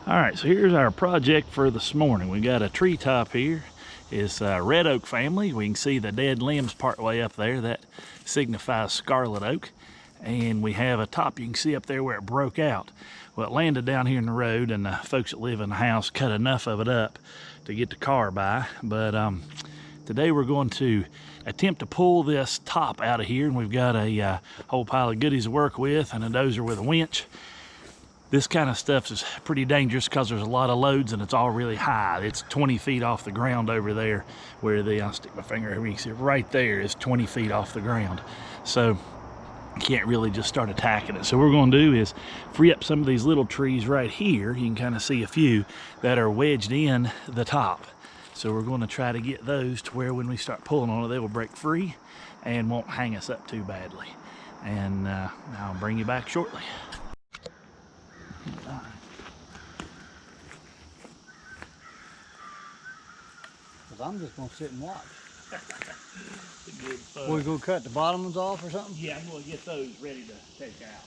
All right, so here's our project for this morning. We got a treetop here. It's a red oak family. We can see the dead limbs part way up there. That signifies scarlet oak. And we have a top you can see up there where it broke out. Well, it landed down here in the road, and the folks that live in the house cut enough of it up to get the car by. But today we're going to attempt to pull this top out of here, and we've got a whole pile of goodies to work with and a dozer with a winch. This kind of stuff is pretty dangerous because there's a lot of loads and it's all really high. It's 20 feet off the ground over there where I'll stick my finger over, you can see right there is 20 feet off the ground. So you can't really just start attacking it. So what we're going to do is free up some of these little trees right here. You can kind of see a few that are wedged in the top. So we're going to try to get those to where when we start pulling on it, they will break free and won't hang us up too badly. And I'll bring you back shortly. I'm just gonna sit and watch. Good fun. We're gonna cut the bottom ones off or something? Yeah, I'm gonna get those ready to take out.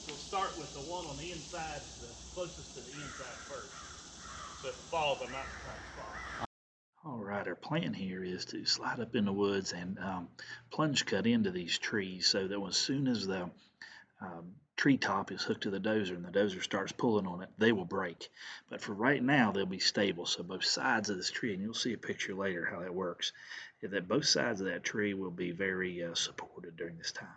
We'll start with the one on the inside, the closest to the inside first. So if it falls, I'm not trying to fall. All right, our plan here is to slide up in the woods and plunge cut into these trees so that as soon as the tree top is hooked to the dozer and the dozer starts pulling on it, they will break. But for right now, they'll be stable. So both sides of this tree, and you'll see a picture later how that works, is that both sides of that tree will be very supported during this time.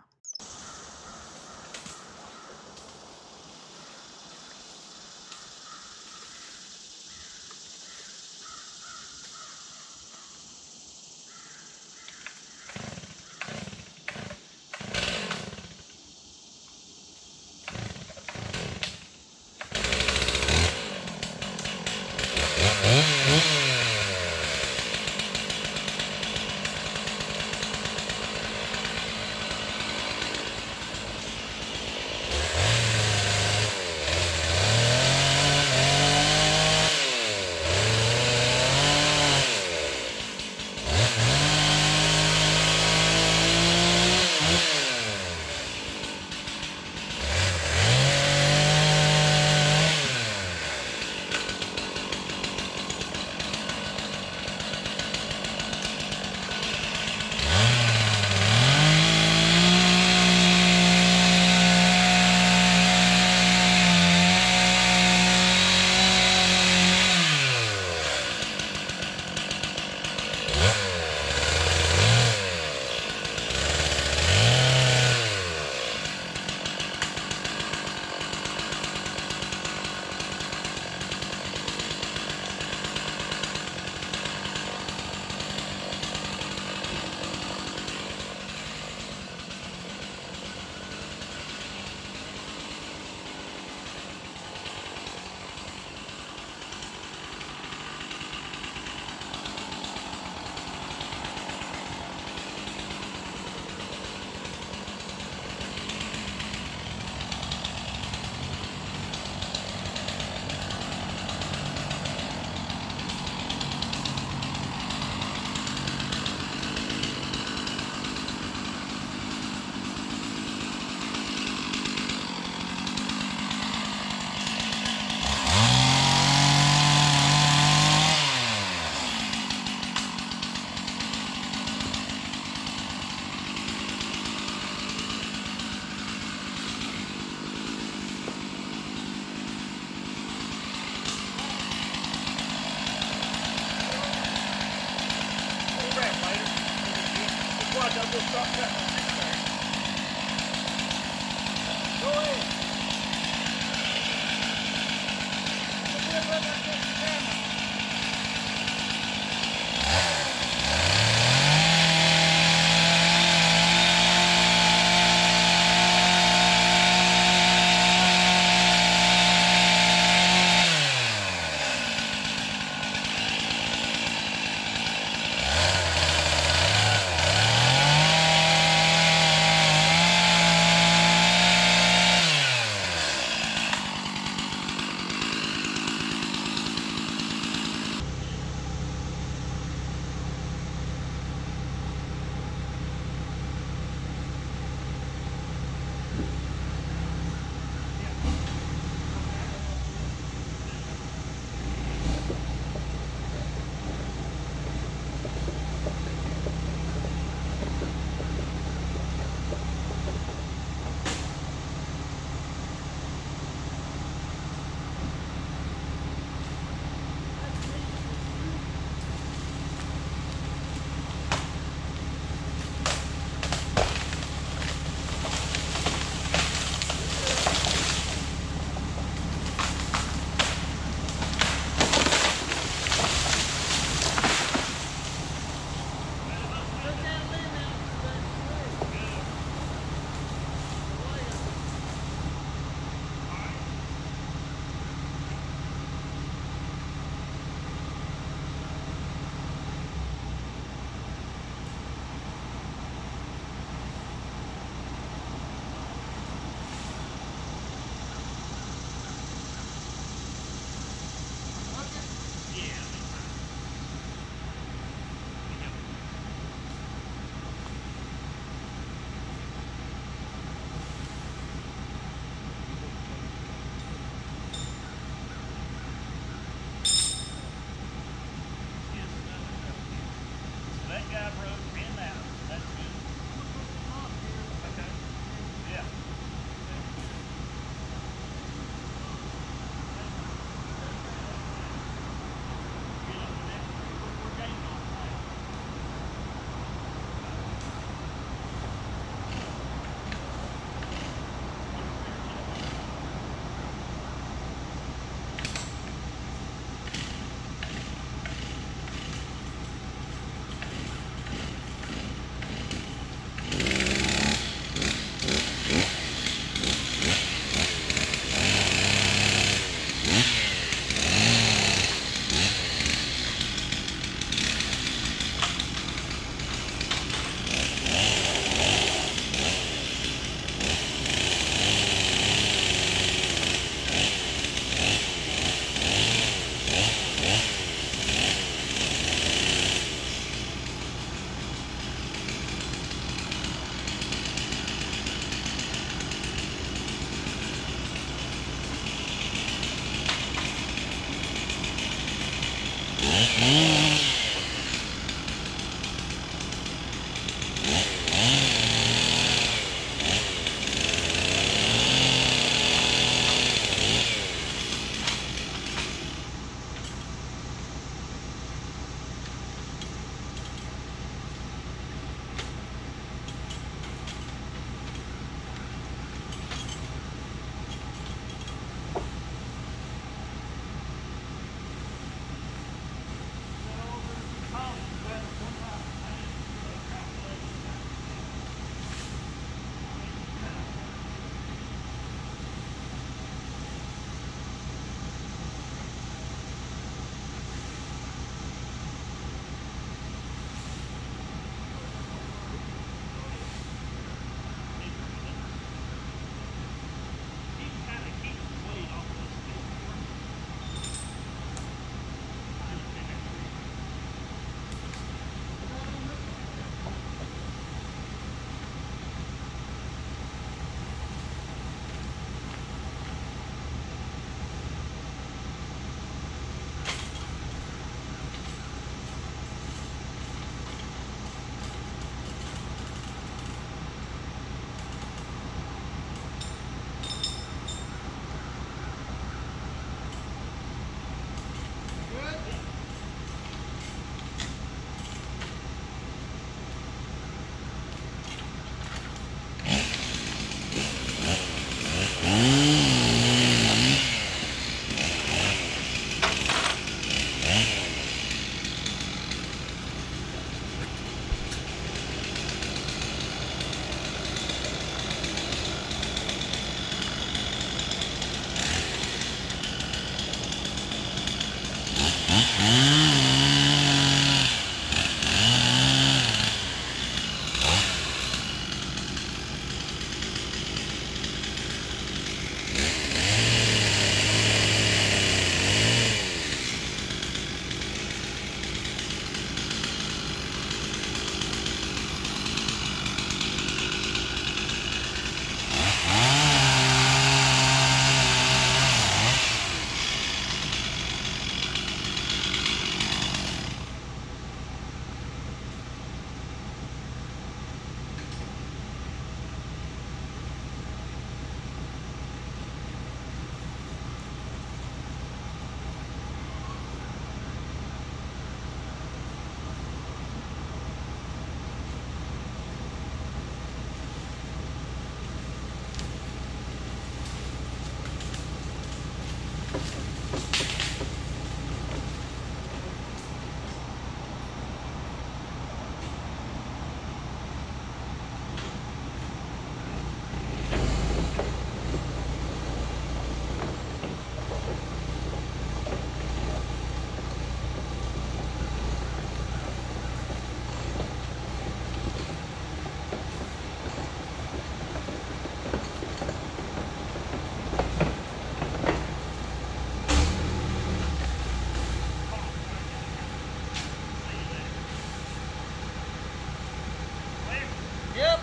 Yep.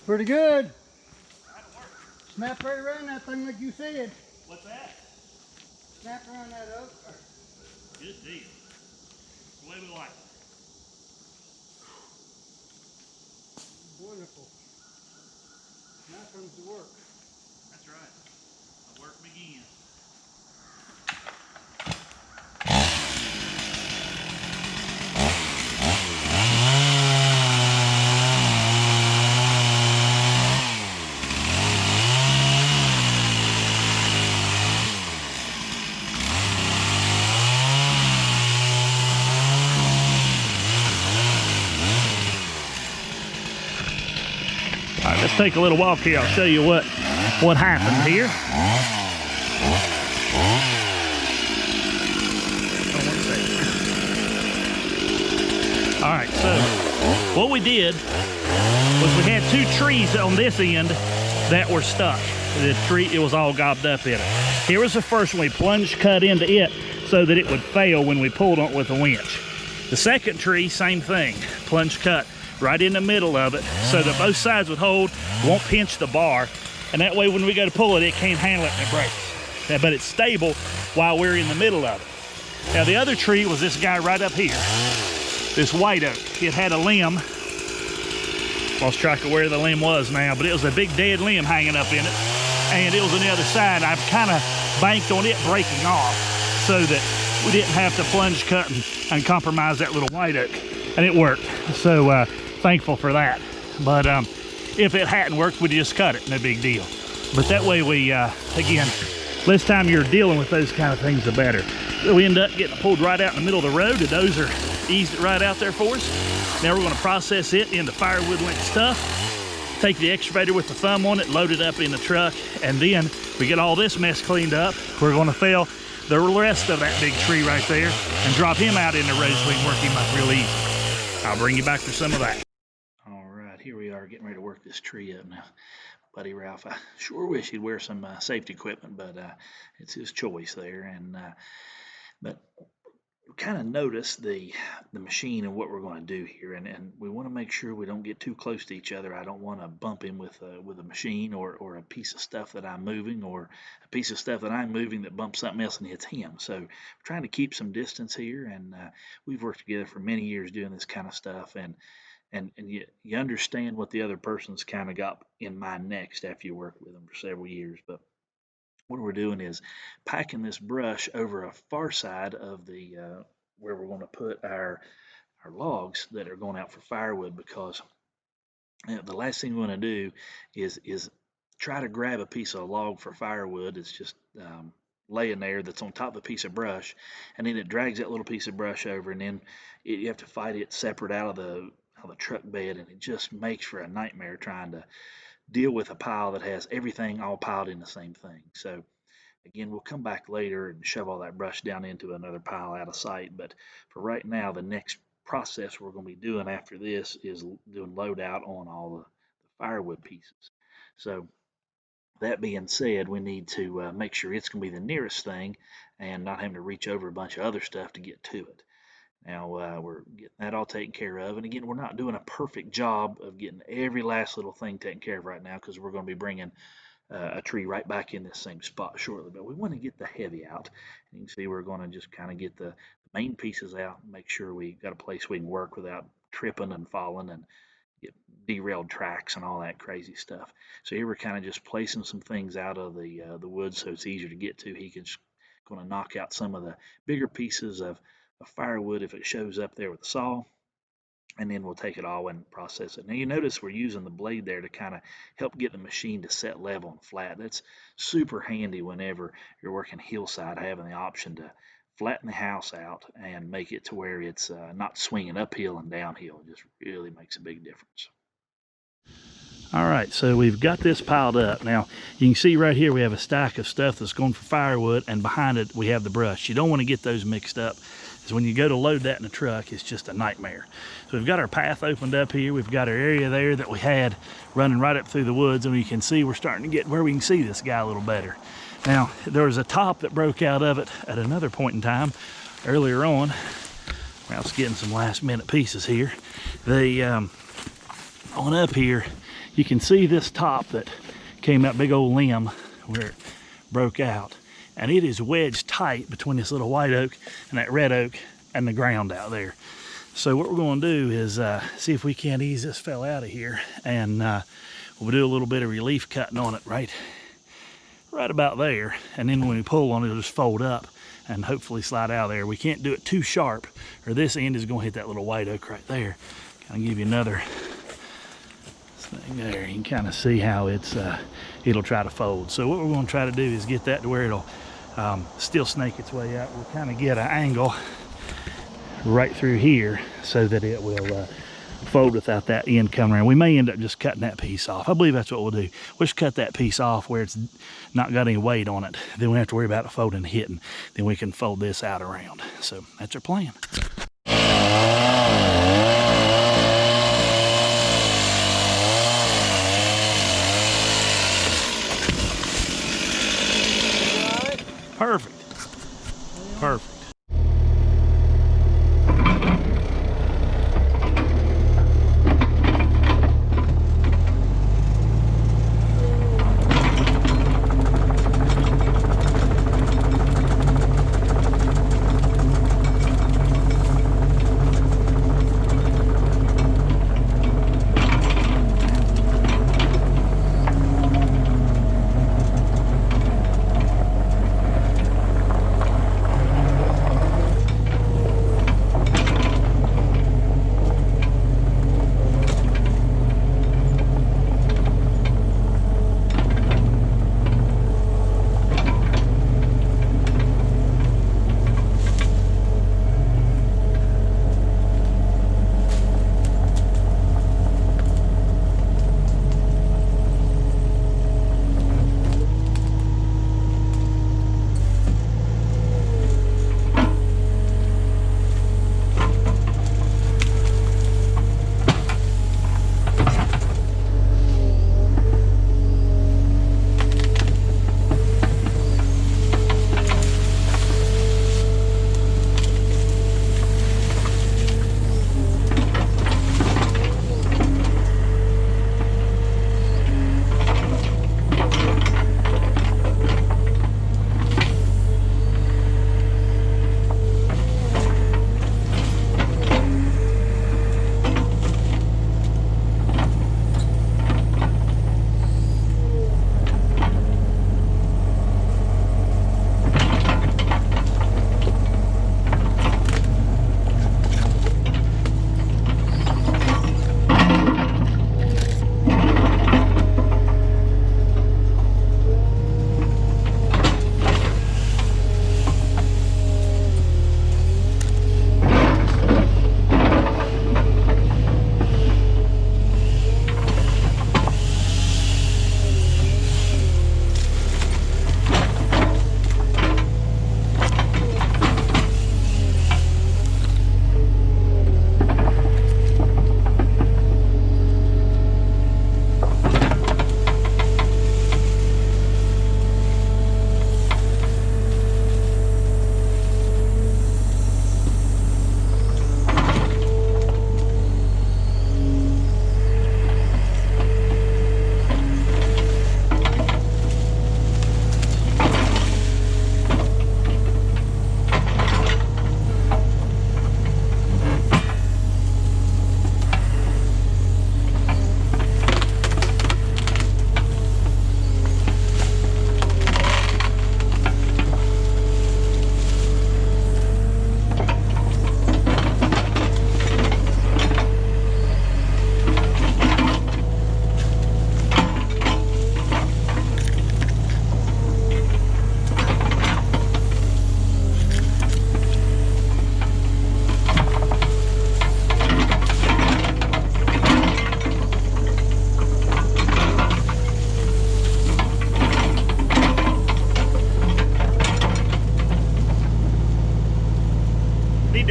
Pretty good. That'll work. Snap right around that thing like you said. What's that? Snap around that oak. Good deal. The way we like it. Wonderful. Now comes the work. That's right. The work begins. All right, let's take a little walk here. I'll show you what happened here. All right, so what we did was we had two trees on this end that were stuck. The tree, it was all gobbed up in it. Here was the first one. We plunge cut into it so that it would fail when we pulled on it with a winch. The second tree, same thing, plunge cut right in the middle of it so that both sides would hold, won't pinch the bar, and that way when we go to pull it, it can't handle it and it breaks. But it's stable while we're in the middle of it. Now the other tree was this guy right up here, this white oak. It had a limb, lost track of where the limb was now, but it was a big dead limb hanging up in it, and it was on the other side. I've kind of banked on it breaking off so that we didn't have to plunge cut and compromise that little white oak, and it worked. So thankful for that. But if it hadn't worked, we'd just cut it, no big deal. But that way we, again, less time you're dealing with those kind of things, the better. So we end up getting pulled right out in the middle of the road. The Dozer eased it right out there for us. Now we're going to process it into firewood length stuff, take the excavator with the thumb on it, load it up in the truck, and then we get all this mess cleaned up. We're going to fell the rest of that big tree right there and drop him out in the road so we can work him up real easy. I'll bring you back for some of that. All right, here we are getting ready to work this tree up now. Buddy Ralph, I sure wish he'd wear some safety equipment, but it's his choice there. And but kind of notice the machine and what we're going to do here, and we want to make sure we don't get too close to each other. I don't want to bump him with a machine or a piece of stuff that I'm moving, or a piece of stuff that I'm moving that bumps something else and hits him. So we're trying to keep some distance here, and we've worked together for many years doing this kind of stuff, and you understand what the other person's kind of got in mind next after you work with them for several years. But what we're doing is packing this brush over a far side of the where we're going to put our logs that are going out for firewood, because the last thing we want to do is try to grab a piece of log for firewood that's just laying there, that's on top of a piece of brush, and then it drags that little piece of brush over, and then you have to fight it separate out of the truck bed, and it just makes for a nightmare trying to deal with a pile that has everything all piled in the same thing. So Again, we'll come back later and shove all that brush down into another pile out of sight, but for right now, the next process we're going to be doing after this is doing load out on all the firewood pieces. So that being said, we need to make sure it's going to be the nearest thing and not having to reach over a bunch of other stuff to get to it. Now we're getting that all taken care of. And again, we're not doing a perfect job of getting every last little thing taken care of right now because we're going to be bringing a tree right back in this same spot shortly. But we want to get the heavy out. And you can see we're going to just kind of get the main pieces out and make sure we got a place we can work without tripping and falling and get derailed tracks and all that crazy stuff. So here we're kind of just placing some things out of the wood so it's easier to get to. He can just going to knock out some of the bigger pieces of firewood if it shows up there with the saw, and then we'll take it all and process it. Now you notice we're using the blade there to kind of help get the machine to set level and flat. That's super handy whenever you're working hillside, having the option to flatten the house out and make it to where it's not swinging uphill and downhill. It just really makes a big difference. All right, so we've got this piled up. Now, you can see right here we have a stack of stuff that's going for firewood, and behind it we have the brush. You don't want to get those mixed up, because when you go to load that in a truck, it's just a nightmare. So we've got our path opened up here. We've got our area there that we had running right up through the woods, and you can see we're starting to get where we can see this guy a little better. Now, there was a top that broke out of it at another point in time earlier on. I was getting some last minute pieces here. On up here, you can see this top that came out, big old limb where it broke out, and it is wedged tight between this little white oak and that red oak and the ground out there. So what we're going to do is see if we can't ease this fella out of here, and we'll do a little bit of relief cutting on it right about there, and then when we pull on it, it'll just fold up and hopefully slide out of there. We can't do it too sharp or this end is going to hit that little white oak right there. Kind of give you another thing there. You can kind of see how it'll try to fold. So what we're going to try to do is get that to where it'll still snake its way out. We'll kind of get an angle right through here so that it will fold without that end coming around. We may end up just cutting that piece off. I believe that's what we'll do. We'll just cut that piece off where it's not got any weight on it. Then we don't have to worry about it folding and hitting. Then we can fold this out around. So that's our plan. Perfect. Perfect.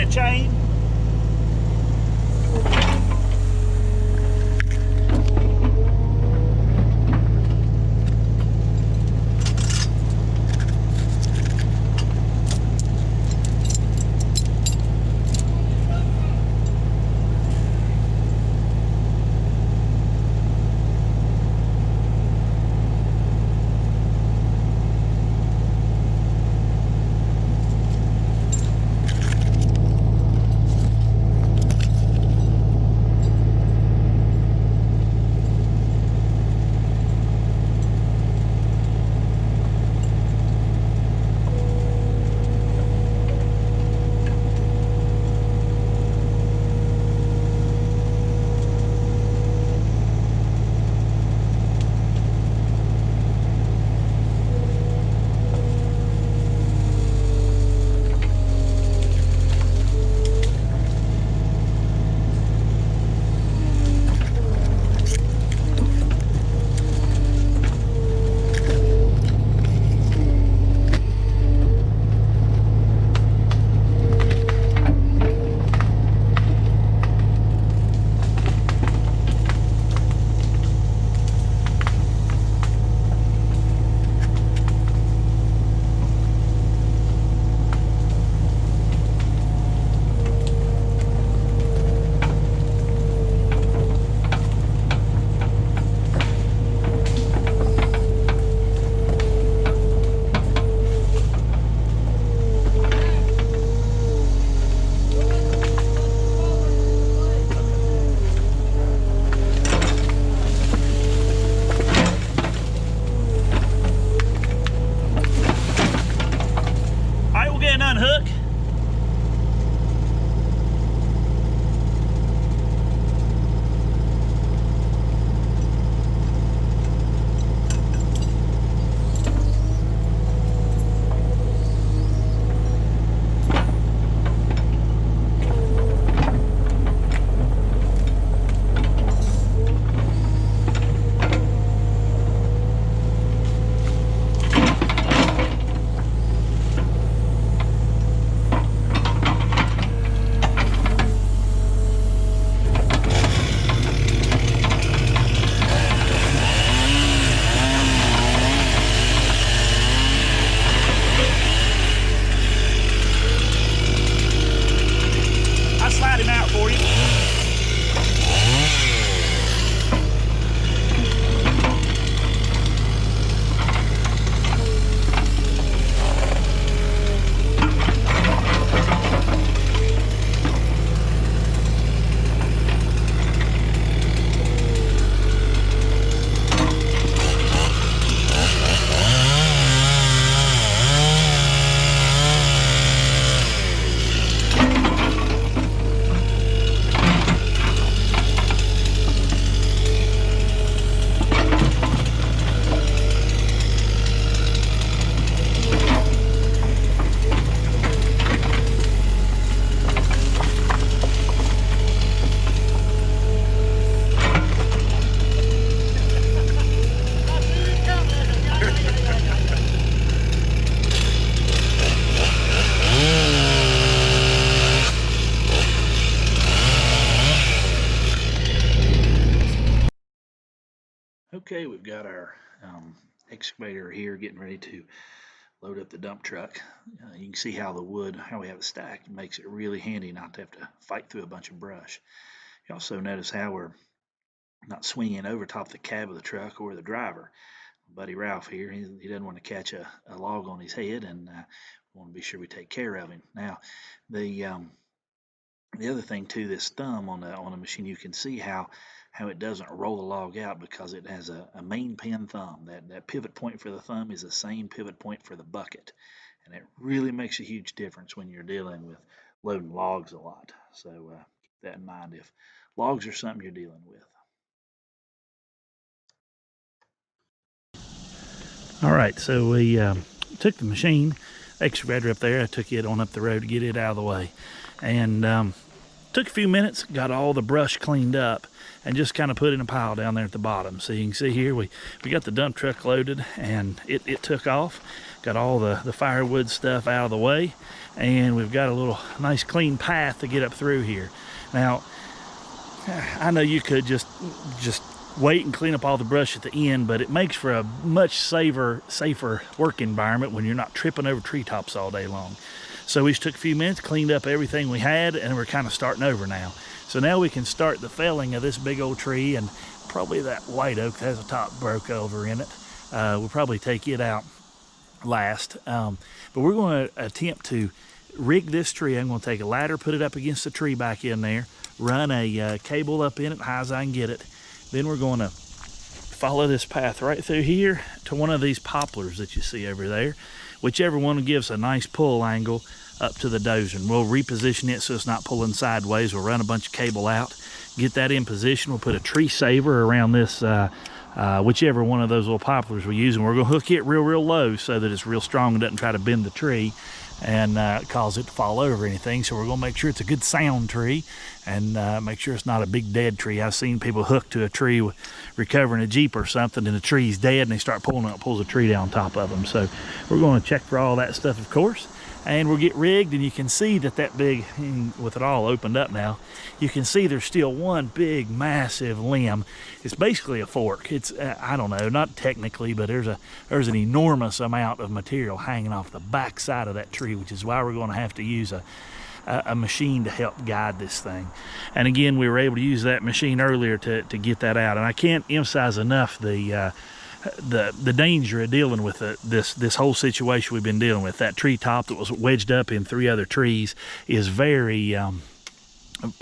the chain. Unhook. Okay, we've got our excavator here getting ready to load up the dump truck. You can see how the wood, how we have it stacked, makes it really handy not to have to fight through a bunch of brush. You also notice how we're not swinging over top the cab of the truck or the driver. Buddy Ralph here, he doesn't want to catch a log on his head, and we want to be sure we take care of him. Now, the other thing too, this thumb on the machine, you can see how it doesn't roll the log out because it has a main pin thumb. That pivot point for the thumb is the same pivot point for the bucket, and it really makes a huge difference when you're dealing with loading logs a lot. So keep that in mind if logs are something you're dealing with. All right, so we took the machine excavator up there. I took it on up the road to get it out of the way, and Took a few minutes, got all the brush cleaned up, and just kind of put in a pile down there at the bottom. So you can see here, we got the dump truck loaded, and it took off. Got all the firewood stuff out of the way, and we've got a little nice clean path to get up through here. Now, I know you could just wait and clean up all the brush at the end, but it makes for a much safer work environment when you're not tripping over treetops all day long. So we just took a few minutes, cleaned up everything we had, and we're kind of starting over now. So now we can start the felling of this big old tree, and probably that white oak that has a top broke over in it. We'll probably take it out last. But we're going to attempt to rig this tree. I'm going to take a ladder, put it up against the tree back in there, run a cable up in it, high as I can get it. Then we're going to follow this path right through here to one of these poplars that you see over there. Whichever one gives a nice pull angle up to the dozer. And we'll reposition it so it's not pulling sideways. We'll run a bunch of cable out, get that in position. We'll put a tree saver around this, whichever one of those little poplars we use, and we're gonna hook it real low so that it's real strong and doesn't try to bend the tree and cause it to fall over anything. So we're gonna make sure it's a good sound tree and make sure it's not a big dead tree. I've seen people hook to a tree recovering a Jeep or something, and the tree's dead and they start pulling up, pulls a tree down on top of them. So we're gonna check for all that stuff, of course, and we'll get rigged. And you can see that big, with it all opened up now, you can see there's still one big massive limb. It's basically a fork. It's I don't know, not technically, but there's an enormous amount of material hanging off the back side of that tree, which is why we're going to have to use a machine to help guide this thing. And again, we were able to use that machine earlier to get that out. And I can't emphasize enough the danger of dealing with this whole situation we've been dealing with. That tree top that was wedged up in 3 other trees is very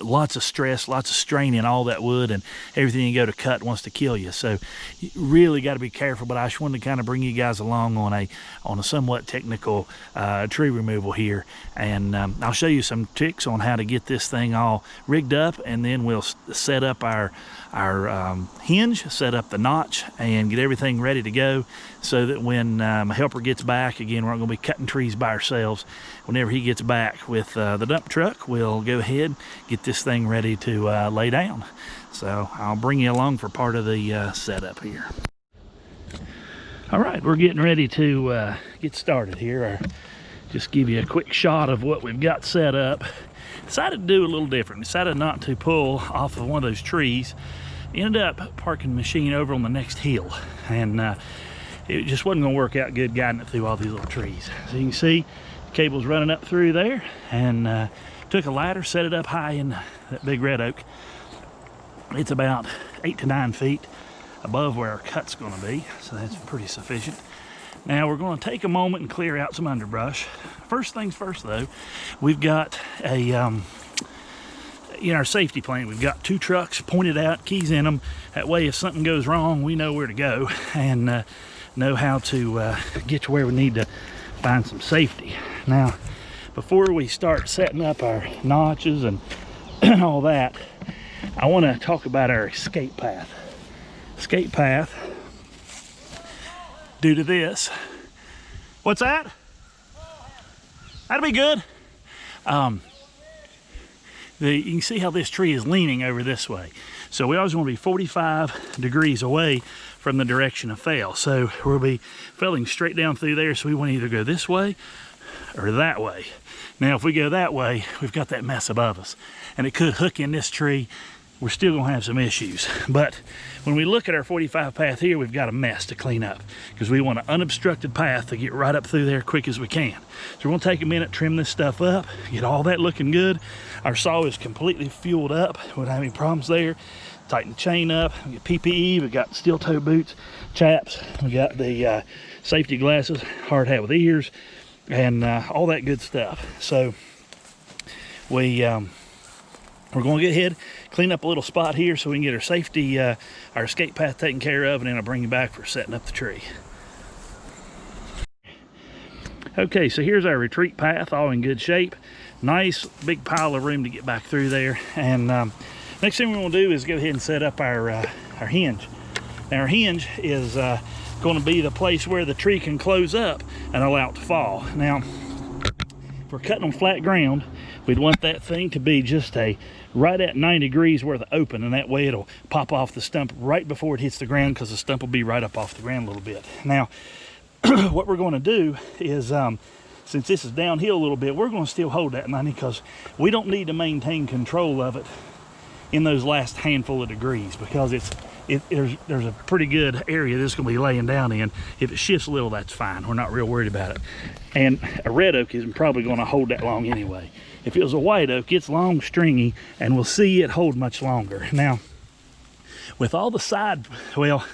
lots of stress, lots of strain in all that wood, and everything you go to cut wants to kill you. So you really got to be careful. But I just wanted to kind of bring you guys along on a somewhat technical tree removal here, and I'll show you some tricks on how to get this thing all rigged up, and then we'll set up our hinge, set up the notch, and get everything ready to go, so that when my helper gets back, again, we're not going to be cutting trees by ourselves. Whenever he gets back with the dump truck, we'll go ahead, get this thing ready to lay down. So I'll bring you along for part of the setup here. All right, we're getting ready to get started here. Just give you a quick shot of what we've got set up. Decided to do a little different. Decided not to pull off of one of those trees. Ended up parking the machine over on the next hill, and it just wasn't going to work out good guiding it through all these little trees. So you can see the cable's running up through there, and took a ladder, set it up high in that big red oak. It's about 8 to 9 feet above where our cut's going to be, so that's pretty sufficient. Now we're going to take a moment and clear out some underbrush. First things first, though, we've got in our safety plan, we've got 2 trucks pointed out, keys in them. That way, if something goes wrong, we know where to go and know how to get to where we need to find some safety. Now, before we start setting up our notches and all that, I want to talk about our escape path. Escape path, due to this. What's that? That'll be good. You can see how this tree is leaning over this way. So we always want to be 45 degrees away from the direction of fell. So we'll be felling straight down through there. So we want to either go this way or that way. Now, if we go that way, we've got that mess above us, and it could hook in this tree. We're still gonna have some issues. But when we look at our 45 path here, we've got a mess to clean up, because we want an unobstructed path to get right up through there quick as we can. So we're gonna take a minute, trim this stuff up, get all that looking good. Our saw is completely fueled up. We don't have any problems there. Tighten the chain up. We got PPE, we got steel toe boots, chaps. We got the safety glasses, hard hat with ears, and all that good stuff. So we're going to get ahead, clean up a little spot here so we can get our safety, our escape path taken care of, and then I'll bring you back for setting up the tree. Okay, so here's our retreat path, all in good shape. Nice big pile of room to get back through there. And next thing we want to do is go ahead and set up our hinge. Now, our hinge is going to be the place where the tree can close up and allow it to fall. Now, if we're cutting on flat ground, we'd want that thing to be just right at 90 degrees worth of open, and that way it'll pop off the stump right before it hits the ground, because the stump will be right up off the ground a little bit. Now, what we're going to do is, since this is downhill a little bit, we're going to still hold that 90, because we don't need to maintain control of it in those last handful of degrees, because there's a pretty good area this is going to be laying down in. If it shifts a little, that's fine. We're not real worried about it. And a red oak isn't probably going to hold that long anyway. If it was a white oak, it's long, stringy, and we'll see it hold much longer. Now, with all the side, well,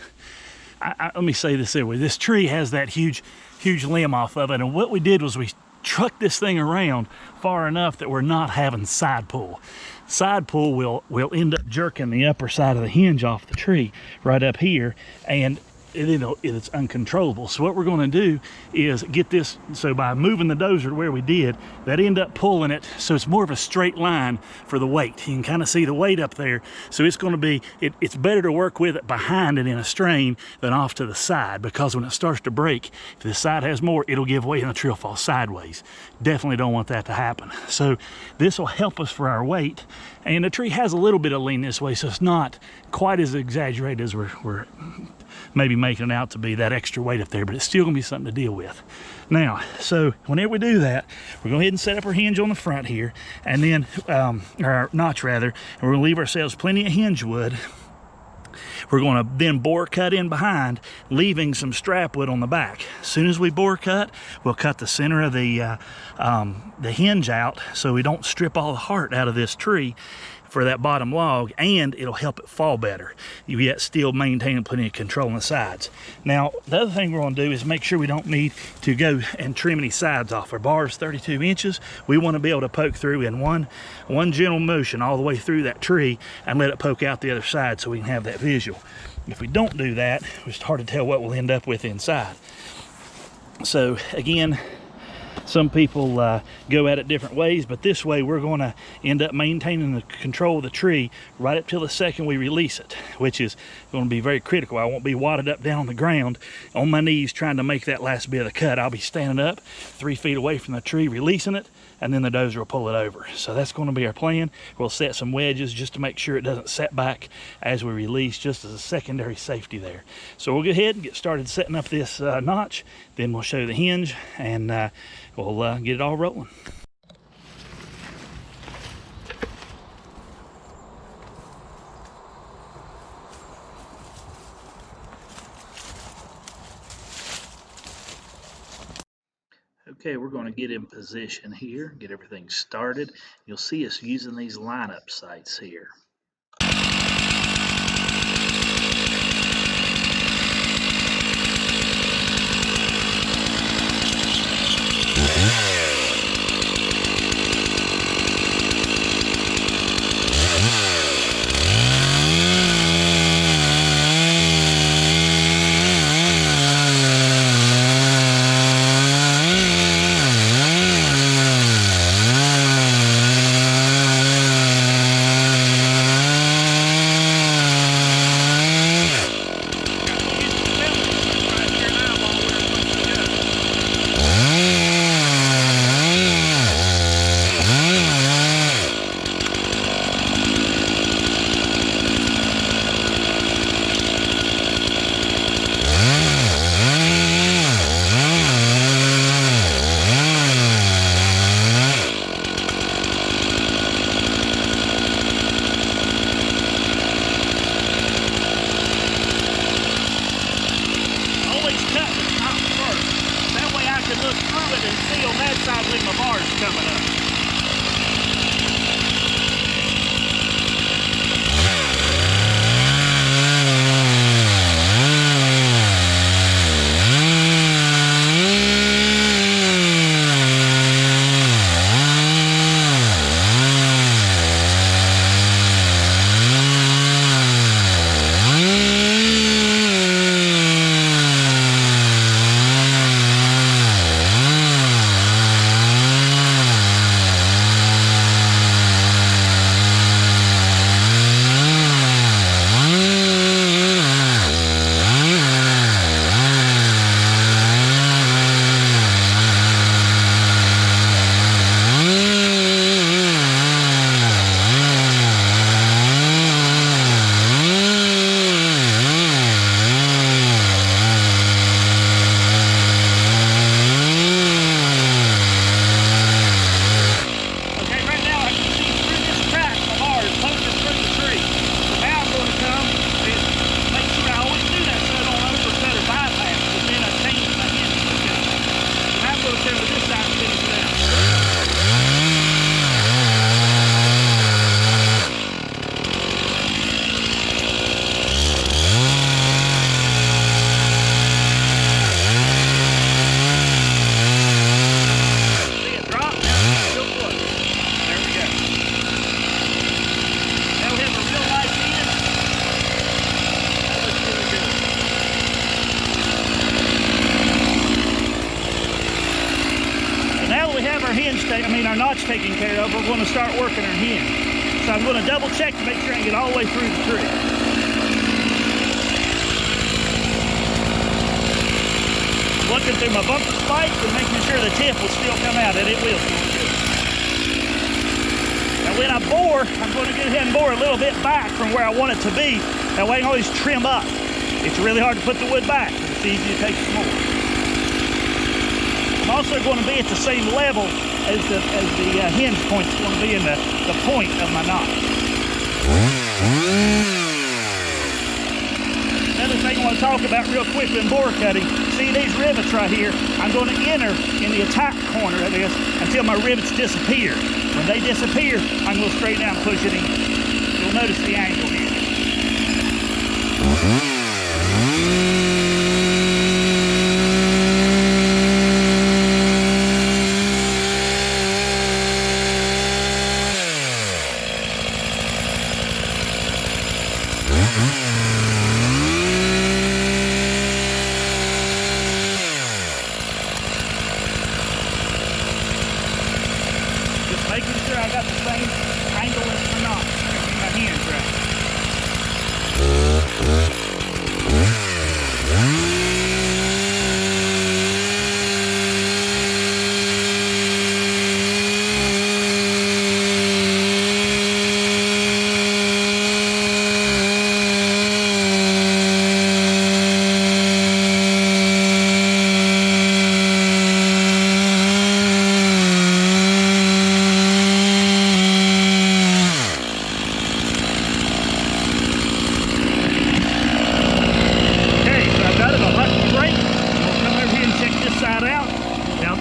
let me say this way. This tree has that huge limb off of it, and what we did was we trucked this thing around far enough that we're not having side pull. Side pull will end up jerking the upper side of the hinge off the tree right up here, and it's uncontrollable. So what we're going to do is get this, so by moving the dozer to where we did, that end up pulling it so it's more of a straight line for the weight. You can kind of see the weight up there. So it's going to be, it's better to work with it behind it in a strain than off to the side, because when it starts to break, if this side has more, it'll give way and the tree will fall sideways. Definitely don't want that to happen. So this will help us for our weight, and the tree has a little bit of lean this way, so it's not quite as exaggerated as we're maybe making it out to be, that extra weight up there, but it's still gonna be something to deal with. Now, so whenever we do that, we're going to go ahead and set up our hinge on the front here, and then, our notch rather, and we're gonna leave ourselves plenty of hinge wood. We're going to then bore cut in behind, leaving some strap wood on the back. As soon as we bore cut, we'll cut the center of the hinge out so we don't strip all the heart out of this tree for that bottom log, and it'll help it fall better, yet still maintaining plenty of control on the sides. Now, the other thing we're going to do is make sure we don't need to go and trim any sides off. Our bar is 32 inches. We want to be able to poke through in one gentle motion all the way through that tree and let it poke out the other side so we can have that visual. If we don't do that, it's hard to tell what we'll end up with inside. So again, some people go at it different ways, but this way we're going to end up maintaining the control of the tree right up till the second we release it, which is going to be very critical. I won't be wadded up down on the ground on my knees trying to make that last bit of the cut. I'll be standing up 3 feet away from the tree, releasing it, and then the dozer will pull it over. So that's going to be our plan. We'll set some wedges just to make sure it doesn't set back as we release, just as a secondary safety there. So we'll go ahead and get started setting up this notch, then we'll show the hinge, and we'll get it all rolling. Okay, we're going to get in position here, get everything started. You'll see us using these lineup sights here. our notch taken care of, we're going to start working our hinge. So I'm going to double check to make sure I get all the way through the tree. Looking through my bumper spikes and making sure the tip will still come out, and it will. Now when I bore, I'm going to go ahead and bore a little bit back from where I want it to be. That way I can always trim up. It's really hard to put the wood back, but it's easy to take some more. I'm also going to be at the same level as the hinge point is going to be in the point of my knot. Another thing I want to talk about real quick when bore cutting, see these rivets right here, I'm going to enter in the attack corner of this until my rivets disappear. When they disappear, I'm going to straighten out and push it in. You'll notice the angle here. Making sure I got the same angle as the knot in my hands right.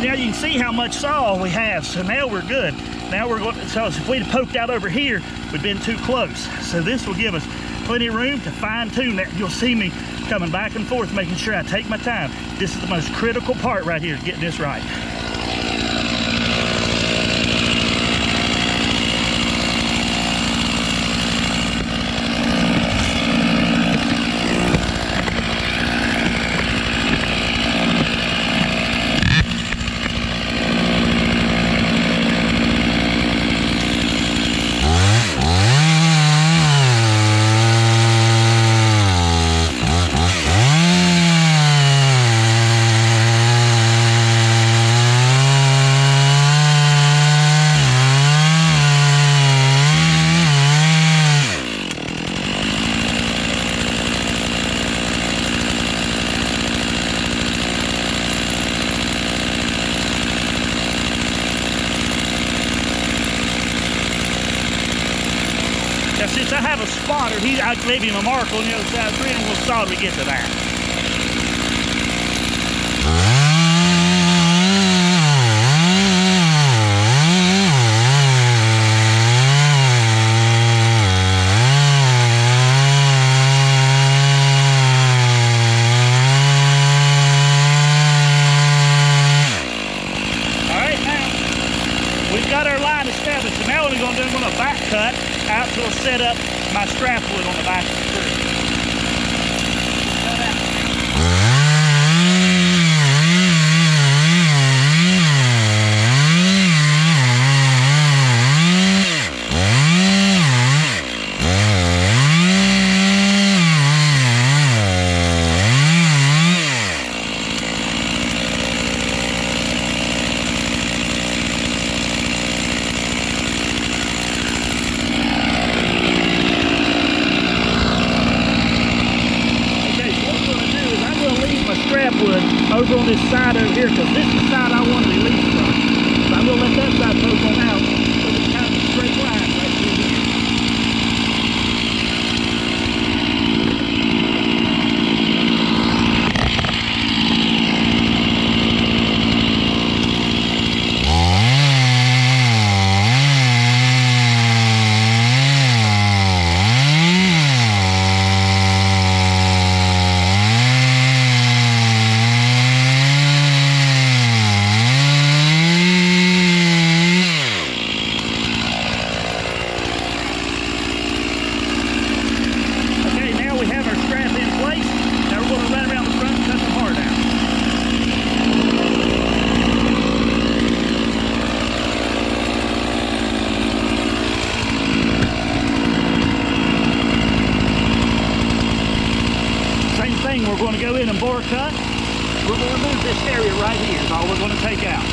Now you can see how much saw we have, so now we're good. Now we're going, so if we'd have poked out over here, we'd been too close. So this will give us plenty of room to fine tune that. You'll see me coming back and forth, making sure I take my time. This is the most critical part right here, getting this right. Since I have a spotter, I gave him a mark on the other side of the tree, and we'll solidly get to that. All right, now we've got our line established. So now what I'm going to do, I'm going to back cut out to set up my strap wood on the back of the tree. cut. We're going to remove this area right here is all we're going to take out.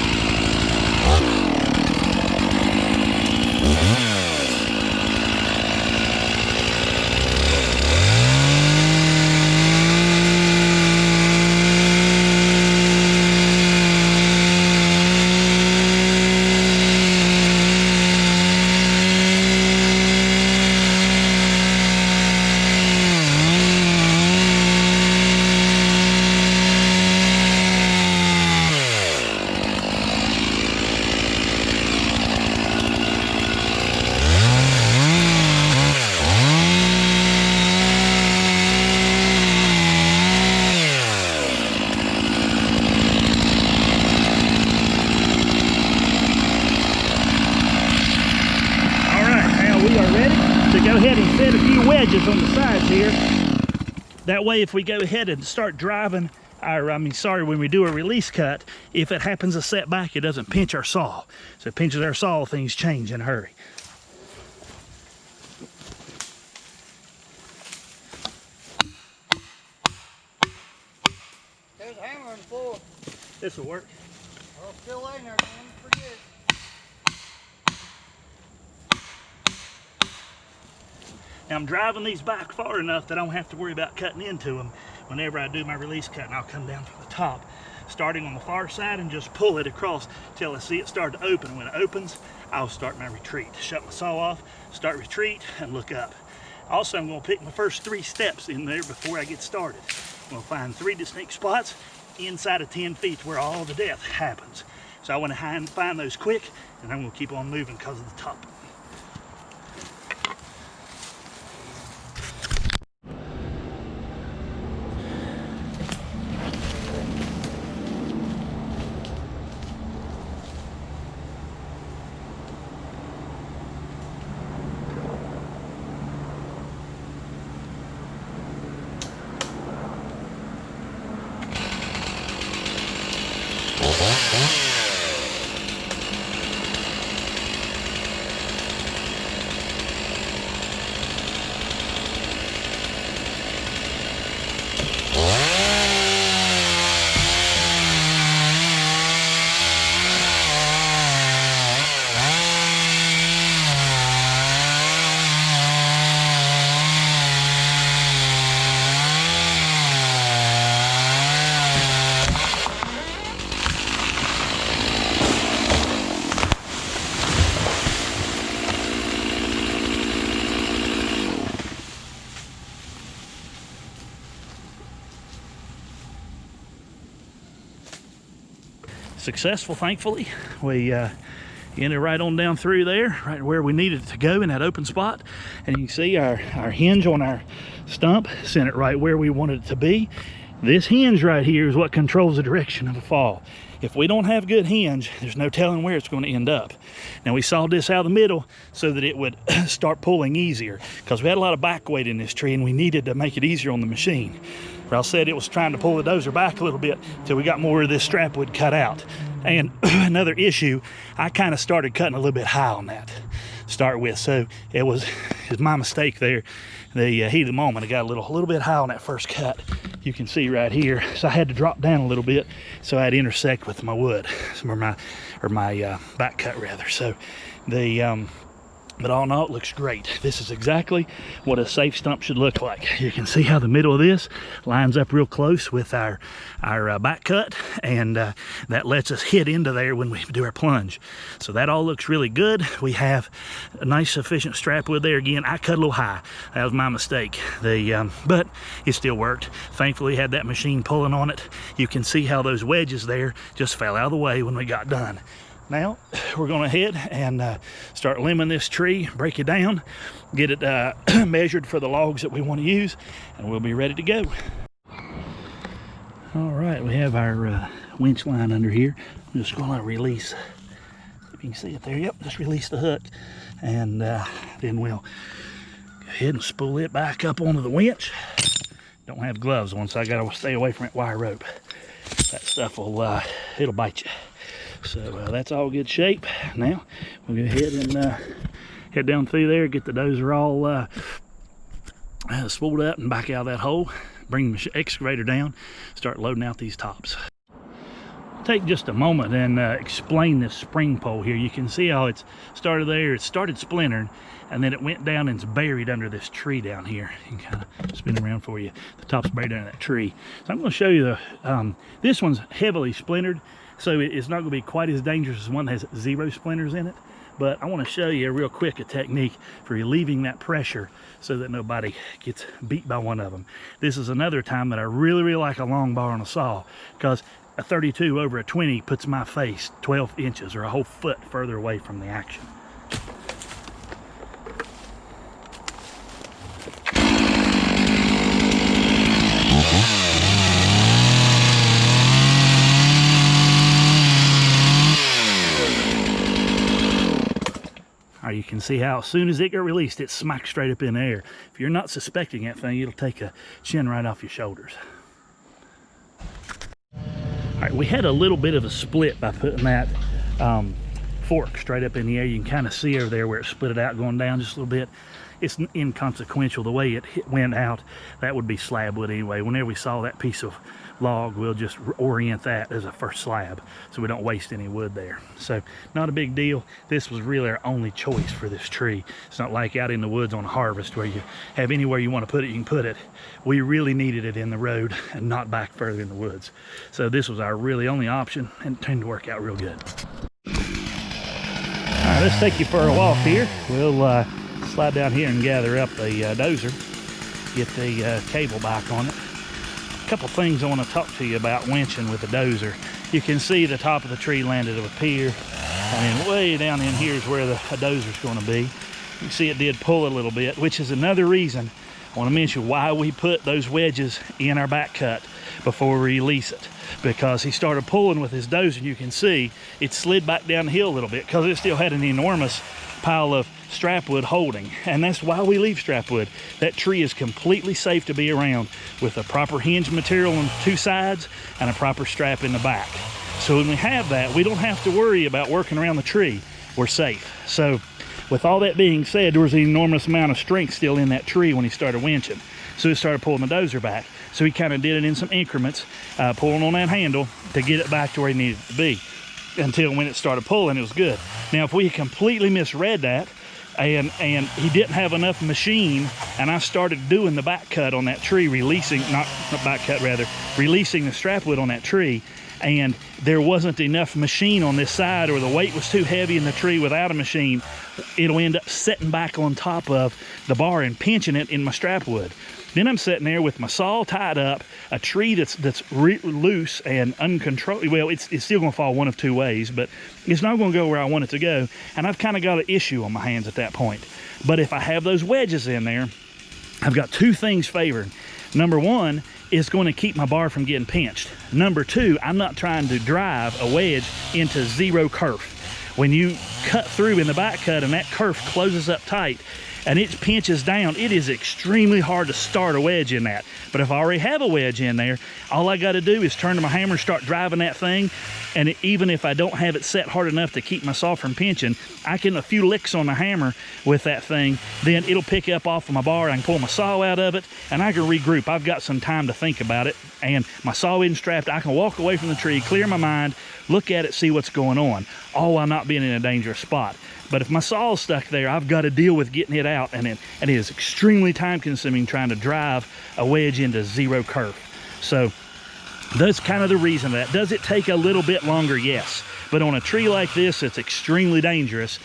Go ahead and set a few wedges on the sides here. That way if we go ahead and start driving when we do a release cut, if it happens to set back, it doesn't pinch our saw. So it pinches our saw, things change in a hurry. There's a hammer on the floor. This will work. Oh, still laying there, man. Forget it. Now I'm driving these back far enough that I don't have to worry about cutting into them whenever I do my release cut, and I'll come down from the top, starting on the far side and just pull it across till I see it start to open. When it opens, I'll start my retreat. Shut my saw off, start retreat, and look up. Also, I'm going to pick my first 3 steps in there before I get started. I'm going to find 3 distinct spots inside of 10 feet where all the death happens. So I want to find those quick, and I'm going to keep on moving because of the top. Successful, thankfully. We ended right on down through there, right where we needed it to go in that open spot. And you can see our hinge on our stump sent it right where we wanted it to be. This hinge right here is what controls the direction of the fall. If we don't have good hinge, there's no telling where it's going to end up. Now we sawed this out of the middle so that it would start pulling easier, because we had a lot of back weight in this tree and we needed to make it easier on the machine. Ralph said it was trying to pull the dozer back a little bit till we got more of this strap wood cut out. And another issue, I kind of started cutting a little bit high on that to start with, so it was my mistake there. The heat of the moment, I got a little bit high on that first cut. You can see right here, so I had to drop down a little bit so I'd intersect with my wood, or my back cut rather. So but all in all, it looks great. This is exactly what a safe stump should look like. You can see how the middle of this lines up real close with our back cut, and that lets us hit into there when we do our plunge. So that all looks really good. We have a nice sufficient strap wood there. Again, I cut a little high. That was my mistake. But it still worked. Thankfully, had that machine pulling on it. You can see how those wedges there just fell out of the way when we got done. Now we're going to head and start limbing this tree, break it down, get it measured for the logs that we want to use, and we'll be ready to go. All right, we have our winch line under here. I'm just going to release, if you can see it there, yep, just release the hook, and then we'll go ahead and spool it back up onto the winch. Don't have gloves on, so I got to stay away from that wire rope. That stuff will, it'll bite you. So that's all good shape. Now we'll go ahead and head down through there, get the dozer all spooled up and back out of that hole. bring the excavator down, start loading out these tops. Take just a moment and explain this spring pole here. You can see how it's started there. It started splintering, and then it went down and it's buried under this tree down here. You can kind of spin it around for you. The top's buried under that tree. So I'm going to show you the. This one's heavily splintered, so it's not going to be quite as dangerous as one that has 0 splinters in it. But I want to show you real quick a technique for relieving that pressure so that nobody gets beat by one of them. This is another time that I really like a long bar on a saw, because a 32 over a 20 puts my face 12 inches or a whole foot further away from the action. You can see how as soon as it got released, it smacked straight up in the air. If you're not suspecting that thing, it'll take a chin right off your shoulders. All right, we had a little bit of a split by putting that fork straight up in the air. You can kind of see over there where it split it out going down just a little bit. It's inconsequential. The way it went out, that would be slab wood anyway. Whenever we saw that piece of log, we'll just orient that as a first slab so we don't waste any wood there. So not a big deal. This was really our only choice for this tree. It's not like out in the woods on harvest where you have anywhere you want to put it, you can put it. We really needed it in the road and not back further in the woods. So this was our really only option, and it turned to work out real good. All right, let's take you for a walk here. We'll slide down here and gather up the dozer, get the cable back on it. A couple things I want to talk to you about winching with the dozer. You can see the top of the tree landed up here, and way down in here is where the dozer's going to be. You can see it did pull a little bit, which is another reason I want to mention why we put those wedges in our back cut before we release it. Because he started pulling with his dozer, you can see it slid back down the hill a little bit because it still had an enormous pile of strap wood holding, and that's why we leave strap wood. That tree is completely safe to be around with a proper hinge material on 2 sides and a proper strap in the back. So when we have that, we don't have to worry about working around the tree. We're safe. So with all that being said, there was an enormous amount of strength still in that tree when he started winching. So he started pulling the dozer back. So he kind of did it in some increments, pulling on that handle to get it back to where he needed it to be, until when it started pulling, it was good. Now, if we had completely misread that, and he didn't have enough machine, and I started doing the back cut on that tree, releasing, not back cut rather, releasing the strap wood on that tree, and there wasn't enough machine on this side, or the weight was too heavy in the tree without a machine, it'll end up setting back on top of the bar and pinching it in my strap wood. Then I'm sitting there with my saw tied up, a tree that's loose and uncontrolled. Well, it's still going to fall one of 2 ways, but it's not going to go where I want it to go. And I've kind of got an issue on my hands at that point. But if I have those wedges in there, I've got 2 things favoring. Number 1, it's going to keep my bar from getting pinched. Number 2, I'm not trying to drive a wedge into 0 kerf. When you cut through in the back cut and that kerf closes up tight, and it pinches down, it is extremely hard to start a wedge in that. But if I already have a wedge in there, all I got to do is turn to my hammer and start driving that thing. And even if I don't have it set hard enough to keep my saw from pinching, I can, a few licks on the hammer with that thing, then it'll pick up off of my bar. I can pull my saw out of it, and I can regroup. I've got some time to think about it, and my saw isn't strapped. I can walk away from the tree, clear my mind, look at it, see what's going on, all while not being in a dangerous spot. But if my saw's stuck there, I've got to deal with getting it out, and it is extremely time-consuming trying to drive a wedge into 0 kerf. So that's kind of the reason that. Does it take a little bit longer? Yes. But on a tree like this, it's extremely dangerous.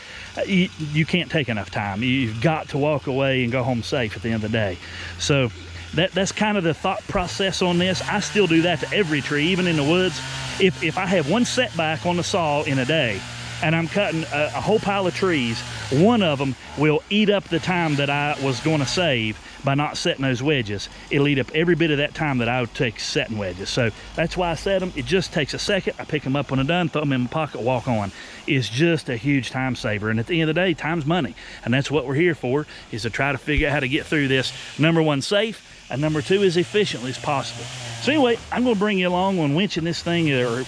You can't take enough time. You've got to walk away and go home safe at the end of the day. So that's kind of the thought process on this. I still do that to every tree, even in the woods. If I have one setback on the saw in a day, and I'm cutting a whole pile of trees, one of them will eat up the time that I was going to save by not setting those wedges. It'll eat up every bit of that time that I would take setting wedges. So that's why I set them. It just takes a second. I pick them up when I'm done, throw them in my pocket, walk on. It's just a huge time saver. And at the end of the day, time's money. And that's what we're here for, is to try to figure out how to get through this. Number 1, safe, and number 2, as efficiently as possible. So anyway, I'm going to bring you along on winching this thing or